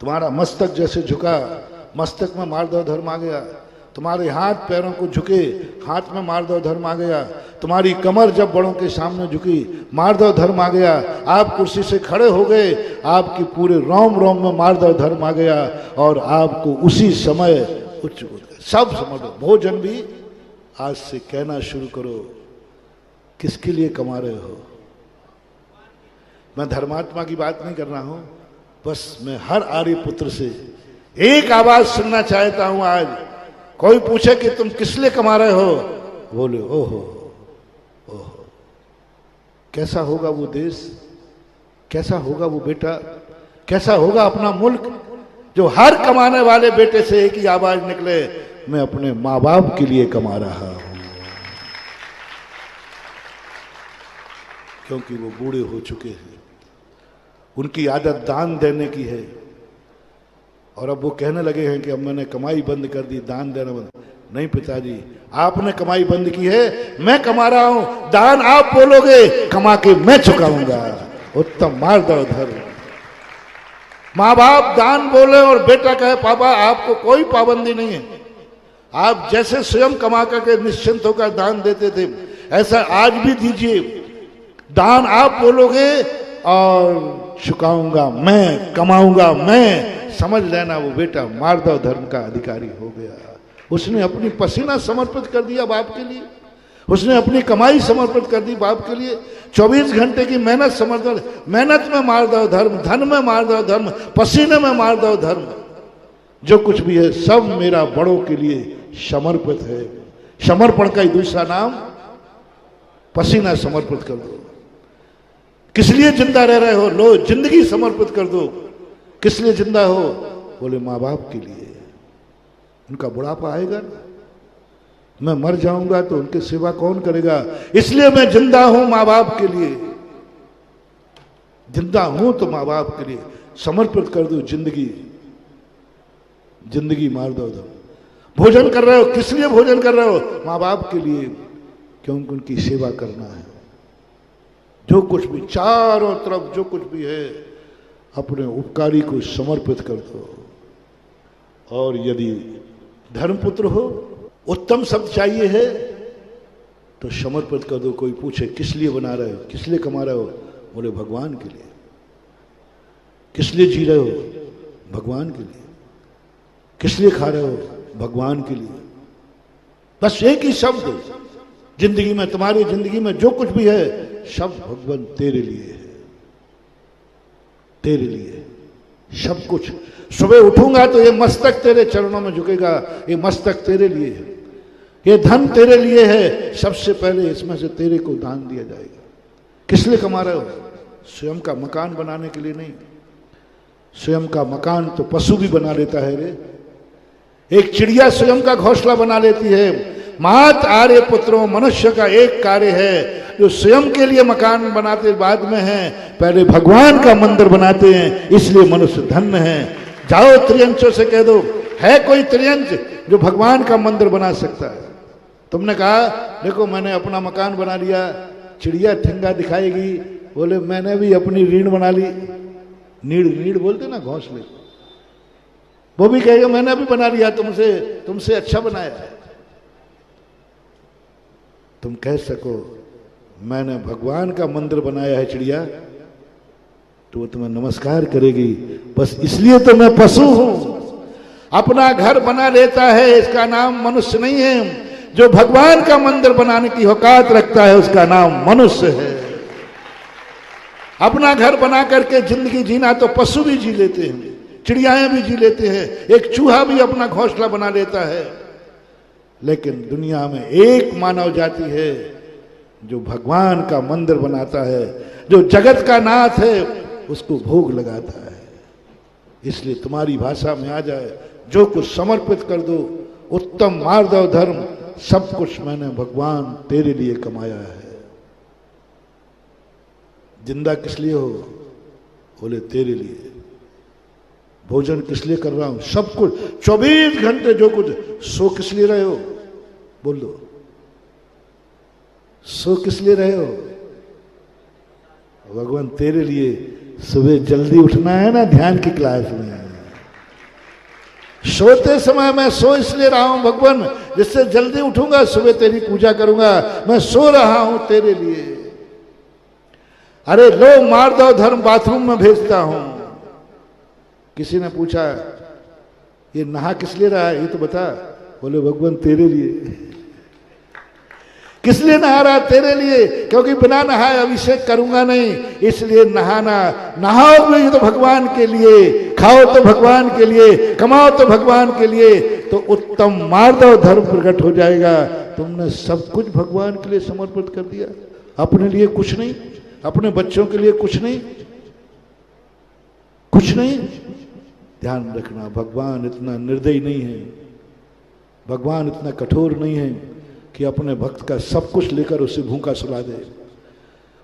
तुम्हारा मस्तक जैसे झुका, मस्तक में मारदव धर्म आ गया। तुम्हारे हाथ पैरों को झुके, हाथ में मारदव धर्म आ गया। तुम्हारी कमर जब बड़ों के सामने झुकी, मारदव धर्म आ गया। आप कुर्सी से खड़े हो गए, आपकी पूरे रोम रोम में मारदव धर्म आ गया और आपको उसी समय उच्च सब समझो। भोजन भी आज से कहना शुरू करो, किसके लिए कमा रहे हो? मैं धर्मात्मा की बात नहीं कर रहा हूं, बस मैं हर आर्यपुत्र से एक आवाज सुनना चाहता हूं। आज कोई पूछे कि तुम किस लिए कमा रहे हो, बोले ओहो ओहो, कैसा होगा वो देश, कैसा होगा वो बेटा, कैसा होगा अपना मुल्क, जो हर कमाने वाले बेटे से एक ही आवाज निकले, मैं अपने माँ बाप के लिए कमा रहा हूं, क्योंकि वो बूढ़े हो चुके हैं। उनकी आदत दान देने की है, और अब वो कहने लगे हैं कि अब मैंने कमाई बंद कर दी, दान देना बंद। नहीं पिताजी, आपने कमाई बंद की है, मैं कमा रहा हूं। दान आप बोलोगे, कमा के मैं चुकाऊंगा। उत्तम मार्दव धर्म। माँ बाप दान बोले और बेटा कहे पापा आपको कोई पाबंदी नहीं है, आप जैसे स्वयं कमा करके निश्चिंत होकर दान देते थे ऐसा आज भी दीजिए। दान आप बोलोगे और चुकाऊंगा मैं, कमाऊंगा मैं। समझ लेना वो बेटा मार्दव धर्म का अधिकारी हो गया। उसने अपनी पसीना समर्पित कर दिया बाप के लिए, उसने अपनी कमाई समर्पित कर दी बाप के लिए। 24 घंटे की मेहनत समर्पण, मेहनत में मार्दव धर्म, धन में मार्दव धर्म, पसीने में मार्दव धर्म। जो कुछ भी है सब मेरा बड़ों के लिए समर्पित है। समर्पण का ही दूसरा नाम पसीना समर्पित कर दो। किस लिए जिंदा रह रहे हो? लो जिंदगी समर्पित कर दो। किस लिए जिंदा हो? बोले माँ बाप के लिए। उनका बुढ़ापा आएगा ना, मैं मर जाऊंगा तो उनकी सेवा कौन करेगा? इसलिए मैं जिंदा हूं माँ बाप के लिए। जिंदा हूं तो माँ बाप के लिए समर्पित कर दो जिंदगी। जिंदगी मार दो। भोजन कर रहे हो, किस लिए भोजन कर रहे हो? माँ बाप के लिए, क्योंकि उनकी सेवा करना है। जो कुछ भी चारों तरफ जो कुछ भी है अपने उपकारी को समर्पित कर दो। और यदि धर्मपुत्र हो, उत्तम शब्द चाहिए है तो समर्पित कर दो। कोई पूछे किस लिए बना रहे हो, किस लिए कमा रहे हो, बोले भगवान के लिए। किस लिए जी रहे हो, भगवान के लिए। किस लिए खा रहे हो, भगवान के लिए। बस एक ही शब्द जिंदगी में, तुम्हारी जिंदगी में जो कुछ भी है सब भगवान तेरे लिए है, तेरे लिए सब कुछ। सुबह उठूंगा तो ये मस्तक तेरे चरणों में झुकेगा, ये मस्तक तेरे लिए है, ये धन तेरे लिए है। सबसे पहले इसमें से तेरे को दान दिया जाएगा। किस लिए कमा रहे हो, स्वयं का मकान बनाने के लिए नहीं। स्वयं का मकान तो पशु भी बना लेता है रे। एक चिड़िया स्वयं का घोंसला बना लेती है। मात आर्य पुत्रों, मनुष्य का एक कार्य है जो स्वयं के लिए मकान बनाते बाद में है, पहले भगवान का मंदिर बनाते हैं। इसलिए मनुष्य धन्य है। जाओ त्रियंचों से कह दो, है कोई त्रियंच जो भगवान का मंदिर बना सकता है? तुमने कहा देखो मैंने अपना मकान बना लिया, चिड़िया ठिंगा दिखाएगी, बोले मैंने भी अपनी रीढ़ बना ली। नीड़, नीड़ बोलते ना घोंसले, वो भी कहेगा मैंने भी बना लिया, तुमसे अच्छा बनाया है। तुम कह सको मैंने भगवान का मंदिर बनाया है चिड़िया, तो वो तुम्हें नमस्कार करेगी। बस इसलिए तो मैं पशु हूं। अपना घर बना लेता है, इसका नाम मनुष्य नहीं है। जो भगवान का मंदिर बनाने की औकात रखता है उसका नाम मनुष्य है। अपना घर बना करके जिंदगी जीना तो पशु भी जी लेते हैं, चिड़ियाएं भी जी लेते हैं, एक चूहा भी अपना घोंसला बना लेता है। लेकिन दुनिया में एक मानव जाति है जो भगवान का मंदिर बनाता है, जो जगत का नाथ है, उसको भोग लगाता है। इसलिए तुम्हारी भाषा में आ जाए, जो कुछ समर्पित कर दो, उत्तम मार्ग और धर्म, सब कुछ मैंने भगवान तेरे लिए कमाया है। जिंदा किस लिए हो, बोले तेरे लिए। भोजन किस लिए कर रहा हूं, सब कुछ 24 घंटे जो कुछ, सो किस लिए रहे हो, बोल दो। सो किस लिए रहे हो, भगवान तेरे लिए। सुबह जल्दी उठना है ना ध्यान की क्लास में, सोते समय मैं सो इसलिए रहा हूं भगवान, जिससे जल्दी उठूंगा, सुबह तेरी पूजा करूंगा। मैं सो रहा हूं तेरे लिए। अरे लो मार दो धर्म बाथरूम में भेजता हूं। किसी ने पूछा ये नहा किस लिए रहा है, ये तो बता, बोले भगवान तेरे लिए। किस लिए नहा रहा, तेरे लिए, क्योंकि बिना नहाए अभिषेक करूंगा नहीं, इसलिए नहाना। नहाओ भी तो भगवान के लिए, खाओ तो भगवान के लिए, कमाओ तो भगवान के लिए, तो उत्तम मार्ग और धर्म प्रकट हो जाएगा। तुमने सब कुछ भगवान के लिए समर्पित कर दिया, अपने लिए कुछ नहीं, अपने बच्चों के लिए कुछ नहीं, कुछ नहीं। ध्यान रखना, भगवान इतना निर्दयी नहीं है, भगवान इतना कठोर नहीं है कि अपने भक्त का सब कुछ लेकर उसे भूखा सुला दे,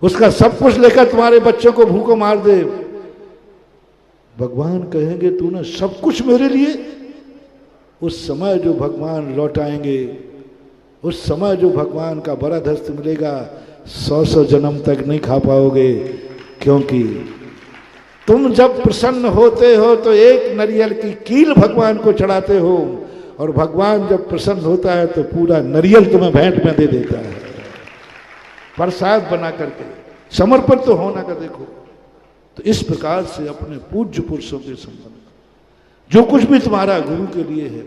उसका सब कुछ लेकर तुम्हारे बच्चों को भूखों मार दे। भगवान कहेंगे तूने सब कुछ मेरे लिए। उस समय जो भगवान लौटाएंगे, उस समय जो भगवान का बड़ा हस्त मिलेगा, 100 जन्म तक नहीं खा पाओगे। क्योंकि तुम जब प्रसन्न होते हो तो एक नारियल की कील भगवान को चढ़ाते हो, और भगवान जब प्रसन्न होता है तो पूरा नारियल तुम्हें भेंट में दे देता है, प्रसाद बना करके। समर्पित तो होना का देखो। तो इस प्रकार से अपने पूज्य पुरुषों के संबंध, जो कुछ भी तुम्हारा गुरु के लिए है,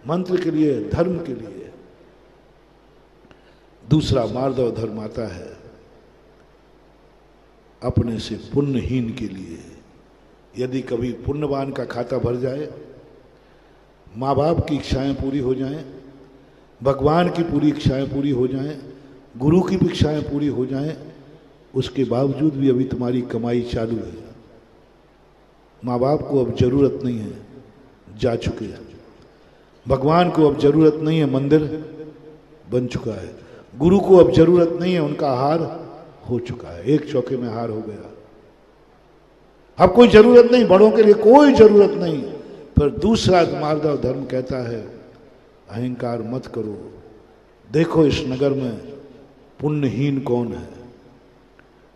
मंत्र के लिए, धर्म के लिए। दूसरा मार्ग और धर्म आता है अपने से पुण्यहीन के लिए। यदि कभी पुण्यवान का खाता भर जाए, माँ बाप की इच्छाएं पूरी हो जाएं, भगवान की पूरी इच्छाएं पूरी हो जाएं, गुरु की भी इच्छाएं पूरी हो जाएं, उसके बावजूद भी अभी तुम्हारी कमाई चालू है। माँ बाप को अब जरूरत नहीं है, जा चुके हैं। भगवान को अब जरूरत नहीं है, मंदिर बन चुका है। गुरु को अब जरूरत नहीं है, उनका हार हो चुका है, एक चौके में हार हो गया। अब कोई जरूरत नहीं, बड़ों के लिए कोई जरूरत नहीं। पर दूसरा मार्ग और धर्म कहता है अहंकार मत करो। देखो इस नगर में पुण्यहीन कौन है,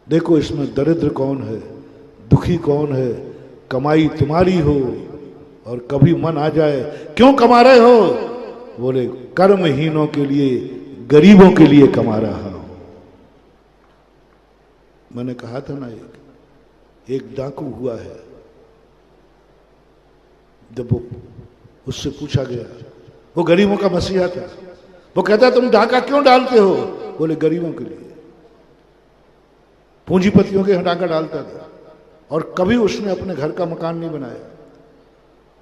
देखो इसमें दरिद्र कौन है, दुखी कौन है। कमाई तुम्हारी हो और कभी मन आ जाए क्यों कमा रहे हो, बोले कर्महीनों के लिए गरीबों के लिए कमा रहा हूं। मैंने कहा था ना, एक डाकू हुआ है, जब वो उससे पूछा गया, वो गरीबों का मसीहा था, वो कहता तुम डाका क्यों डालते हो? बोले गरीबों के लिए। पूंजीपतियों के डाका डालता था और कभी उसने अपने घर का मकान नहीं बनाया।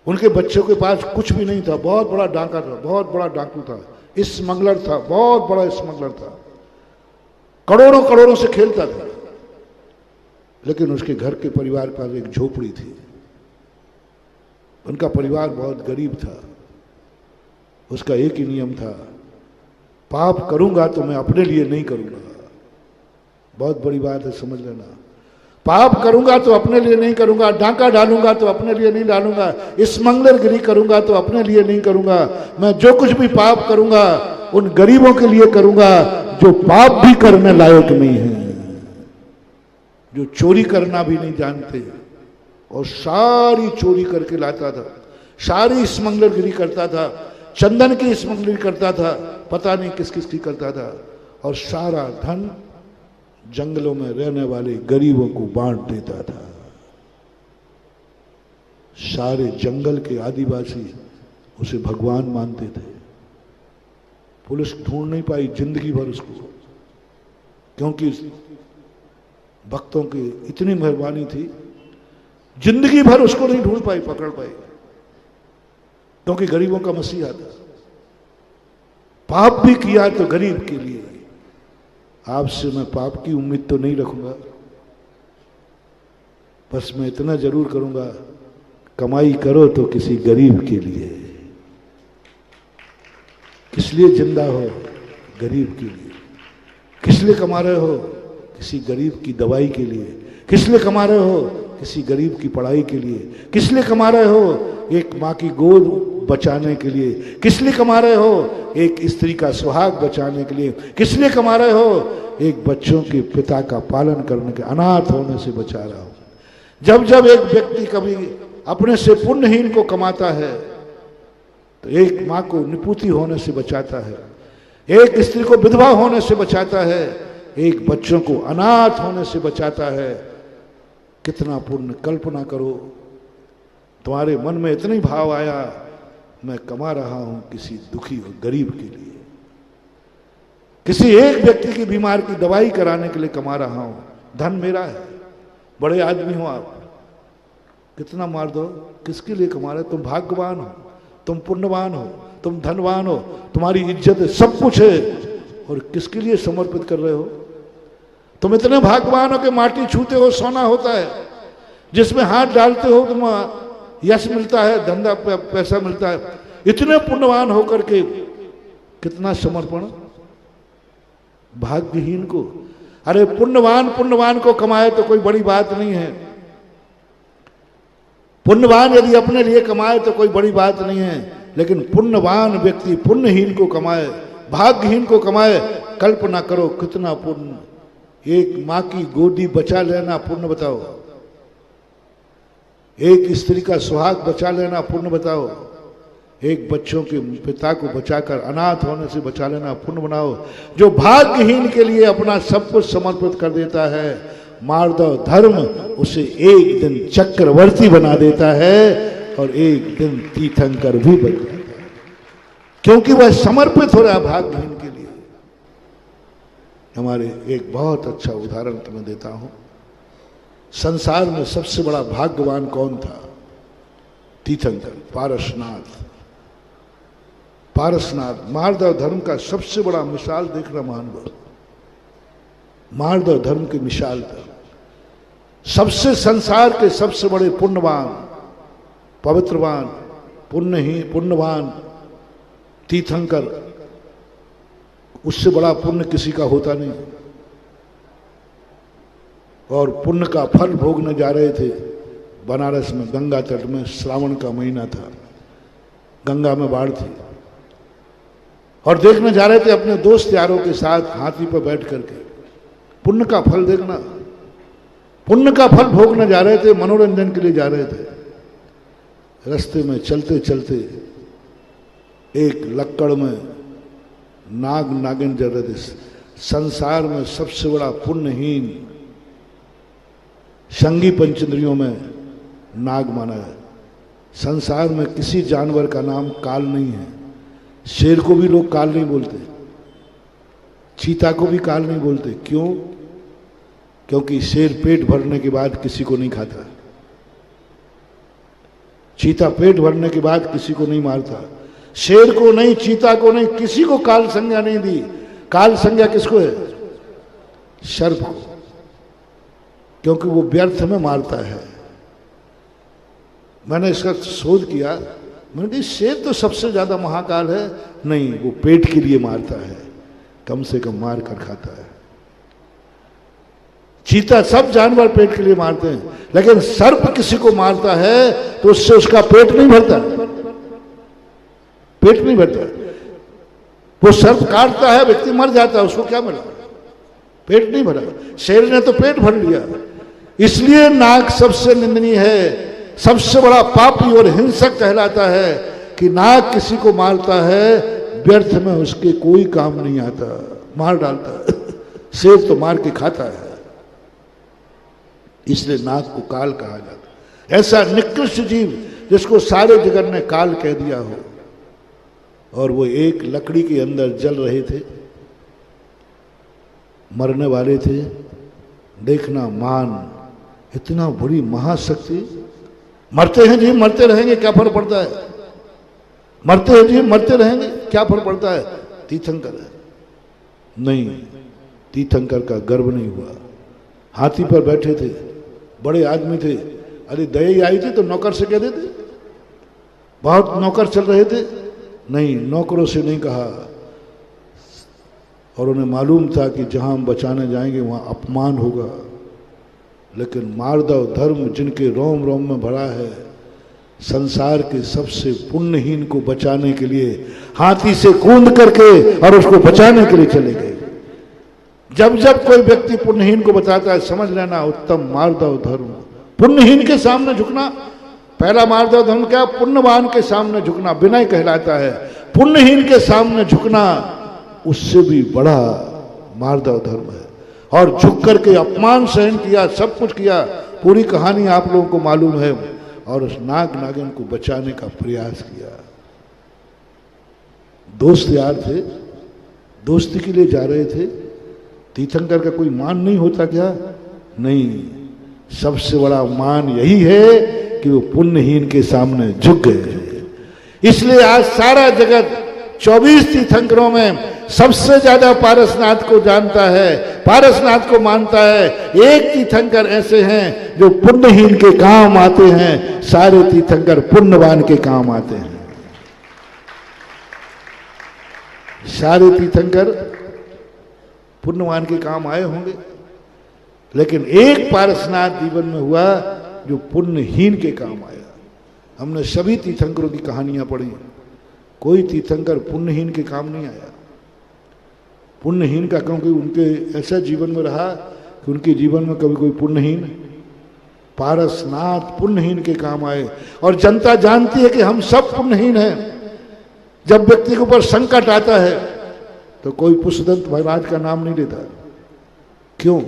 उनके बच्चों के पास कुछ भी नहीं था, बहुत बड़ा डाका था, बहुत बड़ा डाकू था, स्मगलर था, बहुत बड़ा स्मगलर था, करोड़ों करोड़ों से खेलता था। लेकिन उसके घर के परिवार के पास एक झोपड़ी थी, उनका परिवार बहुत गरीब था। उसका एक ही नियम था, पाप करूंगा तो मैं अपने लिए नहीं करूंगा। बहुत बड़ी बात है, समझ लेना। पाप करूंगा तो अपने लिए नहीं करूंगा, डाका डालूंगा तो अपने लिए नहीं डालूंगा, स्मगलरगिरी करूंगा तो अपने लिए नहीं करूंगा। मैं जो कुछ भी पाप करूंगा उन गरीबों के लिए करूंगा जो पाप भी करने लायक नहीं है, जो चोरी करना भी नहीं जानते, और सारी चोरी करके लाता था, सारी स्मगलरगिरी करता था, चंदन की स्मगलरी करता था, पता नहीं किस किस की करता था, और सारा धन जंगलों में रहने वाले गरीबों को बांट देता था। सारे जंगल के आदिवासी उसे भगवान मानते थे। पुलिस ढूंढ नहीं पाई जिंदगी भर उसको, क्योंकि भक्तों की इतनी मेहरबानी थी, जिंदगी भर उसको नहीं ढूंढ पाई, पकड़ पाई, क्योंकि गरीबों का मसीहा था। पाप भी किया तो गरीब के लिए। आपसे मैं पाप की उम्मीद तो नहीं रखूंगा, बस मैं इतना जरूर करूंगा, कमाई करो तो किसी गरीब के लिए। किस लिए जिंदा हो? गरीब के लिए। किस लिए कमा रहे हो? किसी गरीब की दवाई के लिए। किस लिए कमा रहे हो? किसी गरीब की पढ़ाई के लिए। किस लिए कमा रहे हो? एक माँ की गोद बचाने के लिए। किस लिए कमा रहे हो? एक स्त्री का सुहाग बचाने के लिए। किस लिए कमा रहे हो? एक बच्चों के पिता का पालन करने के, अनाथ होने से बचा रहा हूं। जब जब एक व्यक्ति कभी अपने से पुण्यहीन को कमाता है तो एक माँ को निपुति होने से बचाता है, एक स्त्री को विधवा होने से बचाता है, एक बच्चों को अनाथ होने से बचाता है। कितना पुण्य! कल्पना करो, तुम्हारे मन में इतना ही भाव आया, मैं कमा रहा हूं किसी दुखी और गरीब के लिए, किसी एक व्यक्ति की बीमार की दवाई कराने के लिए कमा रहा हूं, धन मेरा है। बड़े आदमी हो आप, कितना मार दो, किसके लिए कमा रहे? तुम भाग्यवान हो, तुम पुण्यवान हो, तुम धनवान हो, तुम्हारी इज्जत है, सब कुछ है, और किसके लिए समर्पित कर रहे हो? तुम इतने भाग्यवान हो कि माटी छूते हो सोना होता है, जिसमें हाथ डालते हो तुम यश मिलता है, धंधा पैसा मिलता है। इतने पुण्यवान होकर के कितना समर्पण भाग्यहीन को। अरे पुण्यवान को कमाए तो कोई बड़ी बात नहीं है। पुण्यवान यदि अपने लिए कमाए तो कोई बड़ी बात नहीं है, लेकिन पुण्यवान व्यक्ति पुण्यहीन को कमाए, भाग्यहीन को कमाए, कल्पना करो कितना पुण्य। एक माँ की गोदी बचा लेना पुण्य बताओ, एक स्त्री का सुहाग बचा लेना पुण्य बताओ, एक बच्चों के पिता को बचाकर अनाथ होने से बचा लेना पुण्य बनाओ। जो भाग्यहीन के लिए अपना सब कुछ समर्पित कर देता है, मार्दव धर्म उसे एक दिन चक्रवर्ती बना देता है और एक दिन तीर्थंकर भी बन जाता है, क्योंकि वह समर्पित हो रहा है भाग्यहीन के लिए। हमारे एक बहुत अच्छा उदाहरण तुम्हें देता हूं। संसार में सबसे बड़ा भाग्यवान कौन था? तीर्थंकर, पारसनाथ। पारसनाथ मार्दव धर्म का सबसे बड़ा मिसाल देखना महानुभाव, मार्दव धर्म की मिसाल था। सबसे संसार के सबसे बड़े पुण्यवान, पवित्रवान, पुण्यवान तीर्थंकर, उससे बड़ा पुण्य किसी का होता नहीं। और पुण्य का फल भोगने जा रहे थे बनारस में, गंगा तट में। श्रावण का महीना था, गंगा में बाढ़ थी, और देखने जा रहे थे अपने दोस्त यारों के साथ हाथी पर बैठ करके। पुण्य का फल देखना, पुण्य का फल भोगने जा रहे थे, मनोरंजन के लिए जा रहे थे। रास्ते में चलते चलते एक लक्कड़ में नाग नागिन जगत, संसार में सबसे बड़ा पुण्यहीन संगी पंचेंद्रियों में नाग माना है। संसार में किसी जानवर का नाम काल नहीं है। शेर को भी लोग काल नहीं बोलते, चीता को भी काल नहीं बोलते। क्यों? क्योंकि शेर पेट भरने के बाद किसी को नहीं खाता, चीता पेट भरने के बाद किसी को नहीं मारता। शेर को नहीं, चीता को नहीं, किसी को काल संज्ञा नहीं दी। काल संज्ञा किसको है? सर्प को, क्योंकि वो व्यर्थ में मारता है। मैंने इसका शोध किया, मैंने कहा शेर तो सबसे ज्यादा महाकाल है। नहीं, वो पेट के लिए मारता है, कम से कम मार कर खाता है। चीता, सब जानवर पेट के लिए मारते हैं, लेकिन सर्प किसी को मारता है तो उससे उसका पेट नहीं भरता, पेट नहीं भरता। वो सर्प काटता है, व्यक्ति मर जाता है, उसको क्या मिला? पेट नहीं भरा। शेर ने तो पेट भर लिया। इसलिए नाग सबसे निंदनीय है, सबसे बड़ा पापी और हिंसक कहलाता है कि नाग किसी को मारता है, व्यर्थ में उसके कोई काम नहीं आता, मार डालता है। शेर तो मार के खाता है, इसलिए नाग को काल कहा जाता है। ऐसा निकृष्ट जीव जिसको सारे जगत ने काल कह दिया हो। और वो एक लकड़ी के अंदर जल रहे थे, मरने वाले थे। देखना, मान इतना बड़ी महाशक्ति, मरते हैं जी, मरते रहेंगे, क्या फर्क पड़ता है? मरते हैं जी, मरते रहेंगे, क्या फर्क पड़ता है? तीर्थंकर है। नहीं, तीर्थंकर का गर्व नहीं हुआ। हाथी पर बैठे थे, बड़े आदमी थे। अरे दया आई थी तो नौकर से कह देते, बहुत नौकर चल रहे थे। नहीं, नौकरों से नहीं कहा। और उन्हें मालूम था कि जहां हम बचाने जाएंगे वहां अपमान होगा। लेकिन मार्दव धर्म जिनके रोम रोम में भरा है, संसार के सबसे पुण्यहीन को बचाने के लिए हाथी से कूद करके और उसको बचाने के लिए चले गए। जब जब कोई व्यक्ति पुण्यहीन को बताता है, समझ लेना उत्तम मार्दव धर्म। पुण्यहीन के सामने झुकना, पहला मार्दव धर्म क्या? पुण्यवान के सामने झुकना विनय कहलाता है। पुण्यहीन के सामने झुकना उससे भी बड़ा मार्दव धर्म है। और झुक करके अपमान सहन किया, सब कुछ किया। पूरी कहानी आप लोगों को मालूम है। और उस नाग नागिन को बचाने का प्रयास किया। दोस्त यार थे, दोस्ती के लिए जा रहे थे। तीर्थंकर का कोई मान नहीं होता क्या? नहीं, सबसे बड़ा मान यही है कि वो पुण्यहीन के सामने झुक गए। इसलिए आज सारा जगत 24 तीर्थंकरों में सबसे ज्यादा पारसनाथ को जानता है, पारसनाथ को मानता है। एक तीर्थंकर ऐसे हैं जो पुण्यहीन के काम आते हैं, सारे तीर्थंकर पुण्यवान के काम आते हैं। सारे तीर्थंकर पुण्यवान के काम आए होंगे, लेकिन एक पारसनाथ जीवन में हुआ जो पुण्यहीन के काम आया। हमने सभी तीर्थंकरों की कहानियां पढ़ी, कोई तीर्थंकर पुण्यहीन के काम नहीं आया। पुण्यहीन का, क्योंकि उनके ऐसा जीवन में रहा कि उनके जीवन में कभी कोई पुण्यहीन, पारसनाथ पुण्यहीन के काम आए। और जनता जानती है कि हम सब पुण्यहीन हैं। जब व्यक्ति के ऊपर संकट आता है तो कोई पुष्पदंत महाराज का नाम नहीं लेता। क्यों?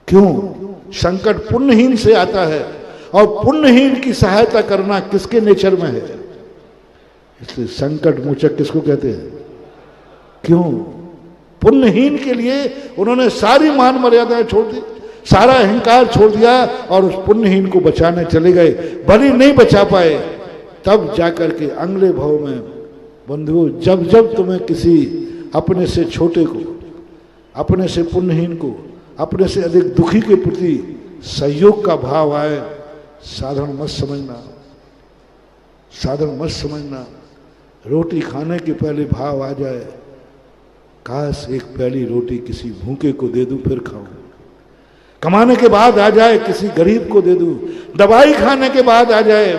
क्यों? संकट पुण्यहीन से आता है, और पुण्यहीन की सहायता करना किसके नेचर में है? इसलिए संकट मोचक किसको कहते हैं? क्यों? पुण्यहीन के लिए उन्होंने सारी मान मर्यादाएं छोड़ दी, सारा अहंकार छोड़ दिया और उस पुण्यहीन को बचाने चले गए। भले नहीं बचा पाए, तब जाकर के अगले भाव में बंधुओं, जब जब तुम्हें किसी अपने से छोटे को, अपने से पुण्यहीन को, अपने से अधिक दुखी के प्रति सहयोग का भाव आए, साधारण मत समझना, साधारण मत समझना। रोटी खाने के पहले भाव आ जाए, काश एक पहली रोटी किसी भूखे को दे दूं फिर खाऊं। कमाने के बाद आ जाए किसी गरीब को दे दूं। दवाई खाने के बाद आ जाए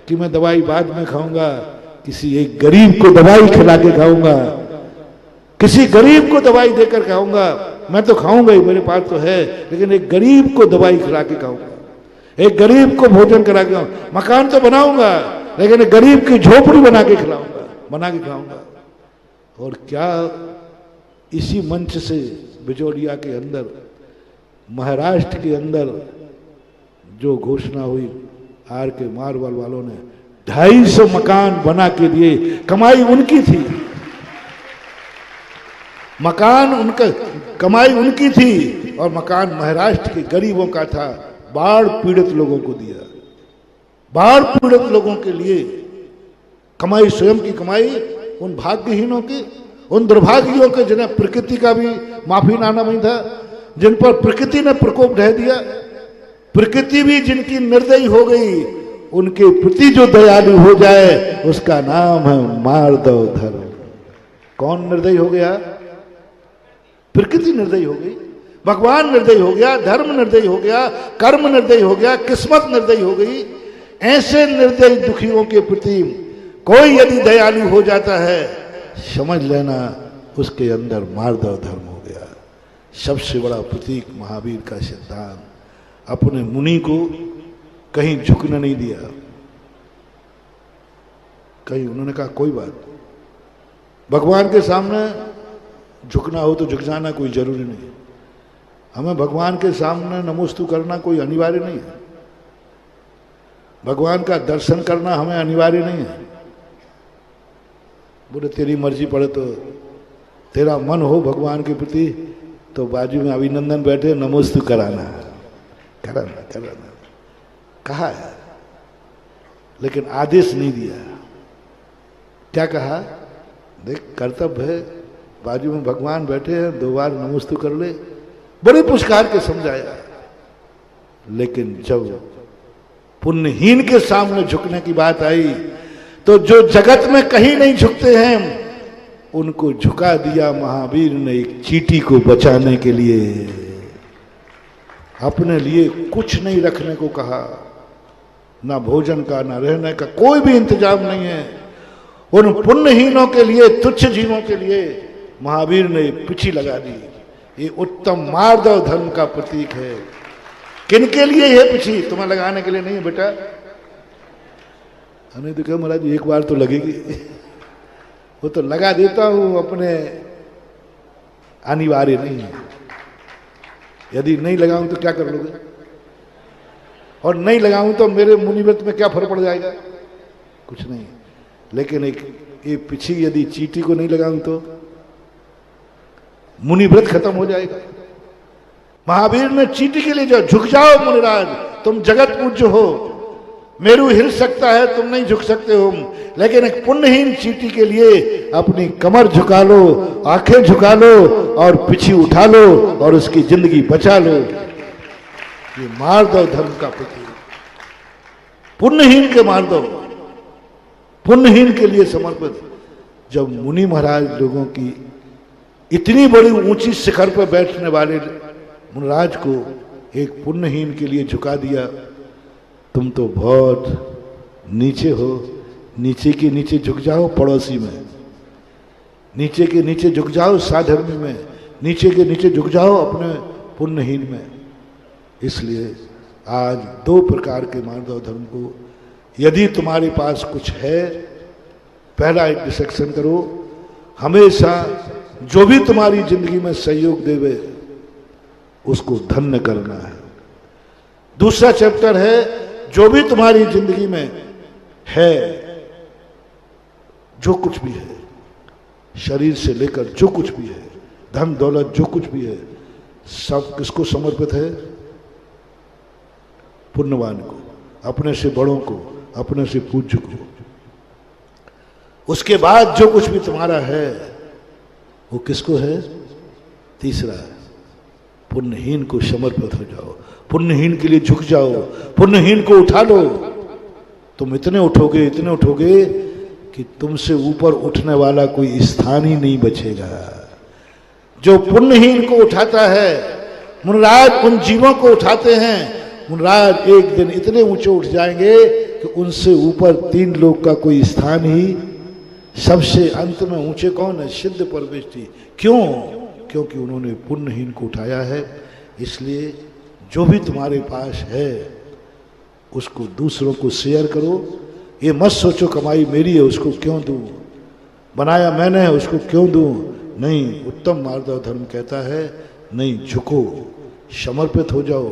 कि मैं दवाई बाद में खाऊंगा, किसी एक गरीब को दवाई खिला के खाऊंगा, किसी गरीब को दवाई देकर खाऊंगा। मैं तो खाऊंगा ही, मेरे पास तो है, लेकिन एक गरीब को दवाई खिला के खाऊंगा, एक गरीब को भोजन करा के खाऊंगा। मकान तो बनाऊंगा, लेकिन एक गरीब की झोपड़ी बना के खिलाऊंगा, बना के खाऊंगा। और क्या इसी मंच से बिचौलिया के अंदर, महाराष्ट्र के अंदर जो घोषणा हुई, आर के मारवाल वालों ने 250 मकान बना के दिए। कमाई उनकी थी, मकान उनका, कमाई उनकी थी और मकान महाराष्ट्र के गरीबों का था। बाढ़ पीड़ित लोगों को दिया, बाढ़ पीड़ित लोगों के लिए कमाई, स्वयं की कमाई, उन भाग्यहीनों की, उन दुर्भाग्यों के जिन्हें प्रकृति का भी माफीनामा नहीं था, जिन पर प्रकृति ने प्रकोप ढह दिया, प्रकृति भी जिनकी निर्दयी हो गई, उनके प्रति जो दयालु हो जाए उसका नाम है मार्दव धर्म। कौन निर्दयी हो गया? प्रकृति निर्दयी हो गई, भगवान निर्दयी हो गया, धर्म निर्दयी हो गया, कर्म निर्दयी हो गया, किस्मत निर्दयी हो गई। ऐसे निर्दयी दुखियों के प्रति कोई यदि दयालु हो जाता है, समझ लेना उसके अंदर मार्दव धर्म हो गया। सबसे बड़ा प्रतीक महावीर का सिद्धांत। अपने मुनि को कहीं झुकने नहीं दिया, कहीं उन्होंने कहा कोई बात, भगवान के सामने झुकना हो तो झुक जाना, कोई जरूरी नहीं है। हमें भगवान के सामने नमोस्तु करना कोई अनिवार्य नहीं है, भगवान का दर्शन करना हमें अनिवार्य नहीं है। बोले तेरी मर्जी पड़े तो, तेरा मन हो भगवान के प्रति तो बाजू में अभिनंदन बैठे, नमोस्तु कराना, कराना कराना कहा है, लेकिन आदेश नहीं दिया। क्या कहा? देख कर्तव्य है, बाजू में भगवान बैठे हैं, 2 बार नमोस्तु कर ले, बड़े पुरस्कार के समझाया। लेकिन जब पुण्यहीन के सामने झुकने की बात आई तो जो जगत में कहीं नहीं झुकते हैं उनको झुका दिया महावीर ने एक चींटी को बचाने के लिए। अपने लिए कुछ नहीं रखने को कहा, ना भोजन का, ना रहने का, कोई भी इंतजाम नहीं है। उन पुण्यहीनों के लिए, तुच्छ जीवों के लिए महावीर ने पिछी लगा दी। ये उत्तम मार्दव धर्म का प्रतीक है। किनके लिए है पिछी? तुम्हें लगाने के लिए नहीं है बेटा। हमने तो कहा महाराज एक बार तो लगेगी, वो तो लगा देता हूं, अपने अनिवार्य नहीं है। यदि नहीं लगाऊं तो क्या कर लोगे? और नहीं लगाऊं तो मेरे मुनिव्रत में क्या फर्क पड़ जाएगा? कुछ नहीं। लेकिन एक ये पिछी यदि चींटी को नहीं लगाऊं तो मुनिव्रत खत्म हो जाएगा। महावीर ने चींटी के लिए जो झुक जाओ मुनिराज, तुम जगत पूज्य हो, मेरू हिल सकता है, तुम नहीं झुक सकते हो, लेकिन एक पुण्यहीन चींटी के लिए अपनी कमर झुका लो, आंखें झुका लो और पिछी उठा लो और उसकी जिंदगी बचा लो। ये मार्दव धर्म का प्रतीक। पुण्यहीन के मार्दव, पुण्यहीन के लिए समर्पित। जब मुनि महाराज लोगों की इतनी बड़ी ऊंची शिखर पर बैठने वाले मुनिराज को एक पुण्यहीन के लिए झुका दिया, तुम तो बहुत नीचे हो। नीचे के नीचे झुक जाओ पड़ोसी में, नीचे के नीचे झुक जाओ साधर्मी में, नीचे के नीचे झुक जाओ अपने पुण्यहीन में। इसलिए आज 2 प्रकार के मार्दव धर्म को, यदि तुम्हारे पास कुछ है, पहला एक डिसेक्शन करो, हमेशा जो भी तुम्हारी जिंदगी में सहयोग देवे उसको धन्य करना है। दूसरा चैप्टर है, जो भी तुम्हारी जिंदगी में है, जो कुछ भी है, शरीर से लेकर जो कुछ भी है, धन दौलत जो कुछ भी है, सब किसको समर्पित है? पुण्यवान को, अपने से बड़ों को, अपने से पूज्य को। उसके बाद जो कुछ भी तुम्हारा है वो किसको है? तीसरा, पुण्यहीन को समर्पित हो जाओ, पुण्यहीन के लिए झुक जाओ, पुण्यहीन को उठा लो। तुम इतने उठोगे कि तुमसे ऊपर उठने वाला कोई स्थान ही नहीं बचेगा। जो पुण्यहीन को उठाता है, मुनिराज उन जीवों को उठाते हैं। मुनिराज एक दिन इतने ऊंचे उठ जाएंगे कि उनसे ऊपर 3 लोक का कोई स्थान ही, सबसे अंत में ऊंचे कौन है? सिद्ध परमेष्ठी। क्यों? क्योंकि उन्होंने पुण्यहीन को उठाया है। इसलिए जो भी तुम्हारे पास है उसको दूसरों को शेयर करो। ये मत सोचो कमाई मेरी है, उसको क्यों दूं। बनाया मैंने, उसको क्यों दूं? नहीं, उत्तम मार्दव धर्म कहता है नहीं, झुको, समर्पित हो जाओ।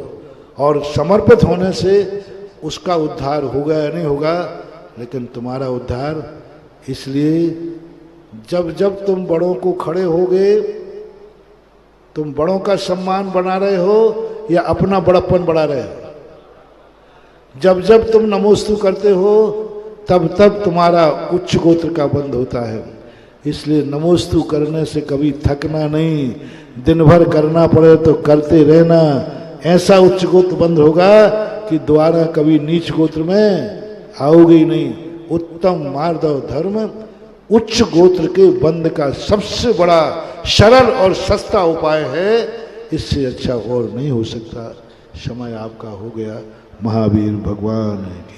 और समर्पित होने से उसका उद्धार होगा या नहीं होगा, लेकिन तुम्हारा उद्धार इसलिए जब जब तुम बड़ों को खड़े होगे, तुम बड़ों का सम्मान बना रहे हो या अपना बड़प्पन बढ़ा रहे हो? जब जब तुम नमोस्तु करते हो तब तब तुम्हारा उच्च गोत्र का बंध होता है। इसलिए नमोस्तु करने से कभी थकना नहीं, दिन भर करना पड़े तो करते रहना। ऐसा उच्च गोत्र बंध होगा कि दोबारा कभी नीच गोत्र में आओगे ही नहीं। उत्तम मार्दव धर्म उच्च गोत्र के बंध का सबसे बड़ा सरल और सस्ता उपाय है। इससे अच्छा और नहीं हो सकता। समय आपका हो गया। महावीर भगवान की।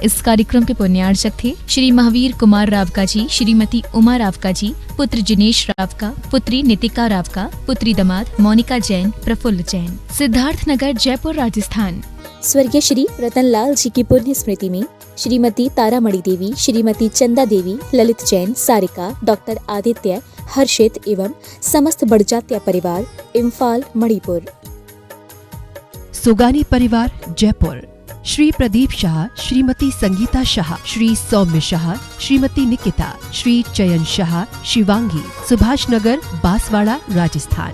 इस कार्यक्रम के पुण्यार्चक थे श्री महावीर कुमार रावका जी, श्रीमती उमा रावका जी, पुत्र जिनेश रावका, पुत्री नितिका रावका, पुत्री दामाद मोनिका जैन, प्रफुल्ल जैन, सिद्धार्थ नगर, जयपुर, राजस्थान। स्वर्गीय श्री रतनलाल जी की पुण्य स्मृति में श्रीमती तारामणि देवी, श्रीमती चंदा देवी, ललित जैन, सारिका, डॉक्टर आदित्य, हर्षित एवं समस्त बड़जात्या परिवार, इम्फाल, मणिपुर। सुगानी परिवार, जयपुर। श्री प्रदीप शाह, श्रीमती संगीता शाह, श्री सौम्य शाह, श्रीमती निकिता, श्री चयन शाह, शिवांगी, सुभाष नगर, बांसवाड़ा, राजस्थान।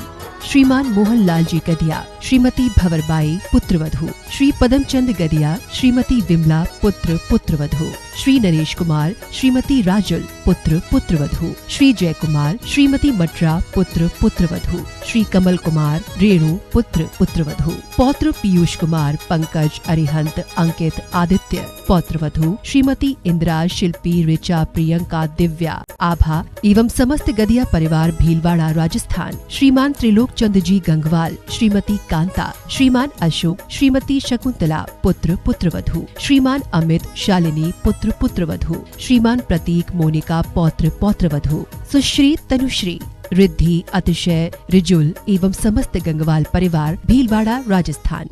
श्रीमान मोहन लाल जी गदिया, श्रीमती भंवरबाई, पुत्रवधू। श्री पदमचंद गदिया, श्रीमती विमला, पुत्र पुत्रवधू। श्री नरेश कुमार, श्रीमती राजुल, पुत्र पुत्रवधू। श्री जय कुमार, श्रीमती मटरा, पुत्र पुत्रवधू। श्री कमल कुमार, रेणु, पुत्र पुत्रवधू। पौत्र पीयूष कुमार, पंकज, अरिहंत, अंकित, आदित्य, पौत्रवधू। श्रीमती इंदिरा, शिल्पी, ऋचा, प्रियंका, दिव्या, आभा एवं समस्त गदिया परिवार, भीलवाड़ा, राजस्थान। श्रीमान त्रिलोक चंद जी गंगवाल, श्रीमती कांता, श्रीमान अशोक, श्रीमती शकुंतला, पुत्र पुत्रवधू। श्रीमान अमित, शालिनी, पुत्र पुत्रवधू। श्रीमान प्रतीक, मोनिका, पौत्र पौत्रवधू। सुश्री, तनुश्री, रिद्धि, अतिशय, रिजुल एवं समस्त गंगवाल परिवार, भीलवाड़ा, राजस्थान।